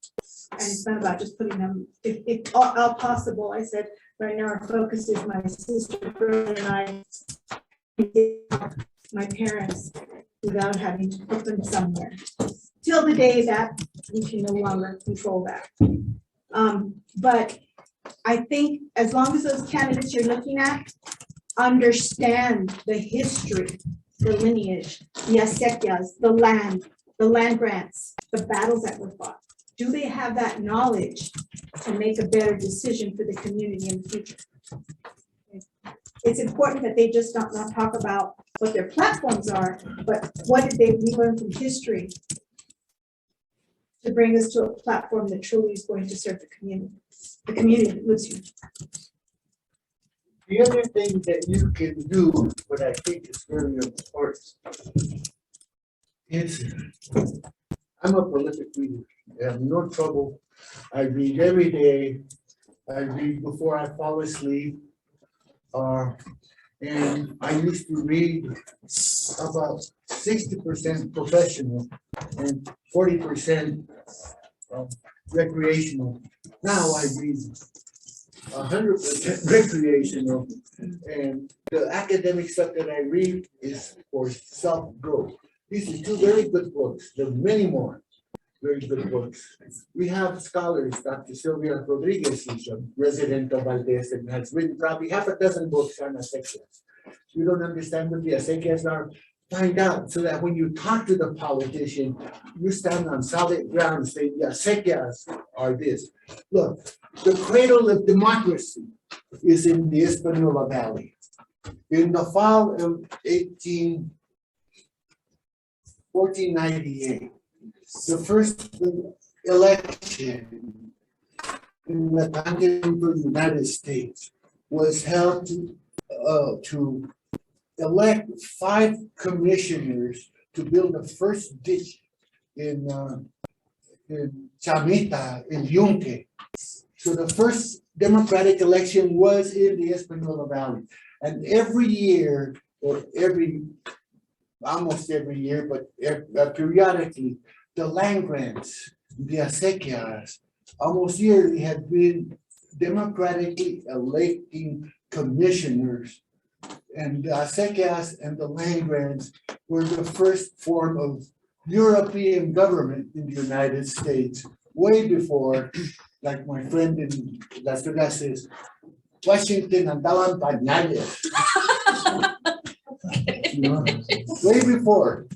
And it's not about just putting them, if all possible, I said, right now our focus is my sister, brother, and I, my parents, without having to put them somewhere. Till the day that we can no longer control that. But I think as long as those candidates you're looking at understand the history, the lineage, the acequias, the land grants, the battles that were fought. Do they have that knowledge to make a better decision for the community in the future? It's important that they just not talk about what their platforms are, but what did we learn from history to bring us to a platform that truly is going to serve the community that lives here. The other thing that you can do, what I think is very important, is I'm a prolific reader. I have no trouble. I read every day. I read before I fall asleep. And I used to read about 60% professional and 40% recreational. Now I read 100% recreational, and the academic stuff that I read is for self-growth. These are two very good books. There are many more very good books. We have scholars. Dr. Sylvia Rodriguez is a resident of Valdez and has written probably half a dozen books on acequias. You don't understand what the acequias are? Find out so that when you talk to the politician, you stand on solid ground and say, the acequias are this. Look, the cradle of democracy is in the Espanola Valley. In the fall of 1498, the first election in the continental United States was held to elect 5 commissioners to build the first ditch in in Chamita, in Yunque. So the first democratic election was in the Espanola Valley. And every year, or almost every year, but periodically, the land grants, the acequias, almost yearly had been democratically electing commissioners. And the acequias and the land grants were the first form of European government in the United States, way before, like my friend in Las Vegas says, Washington andaban pañales. You know, way before.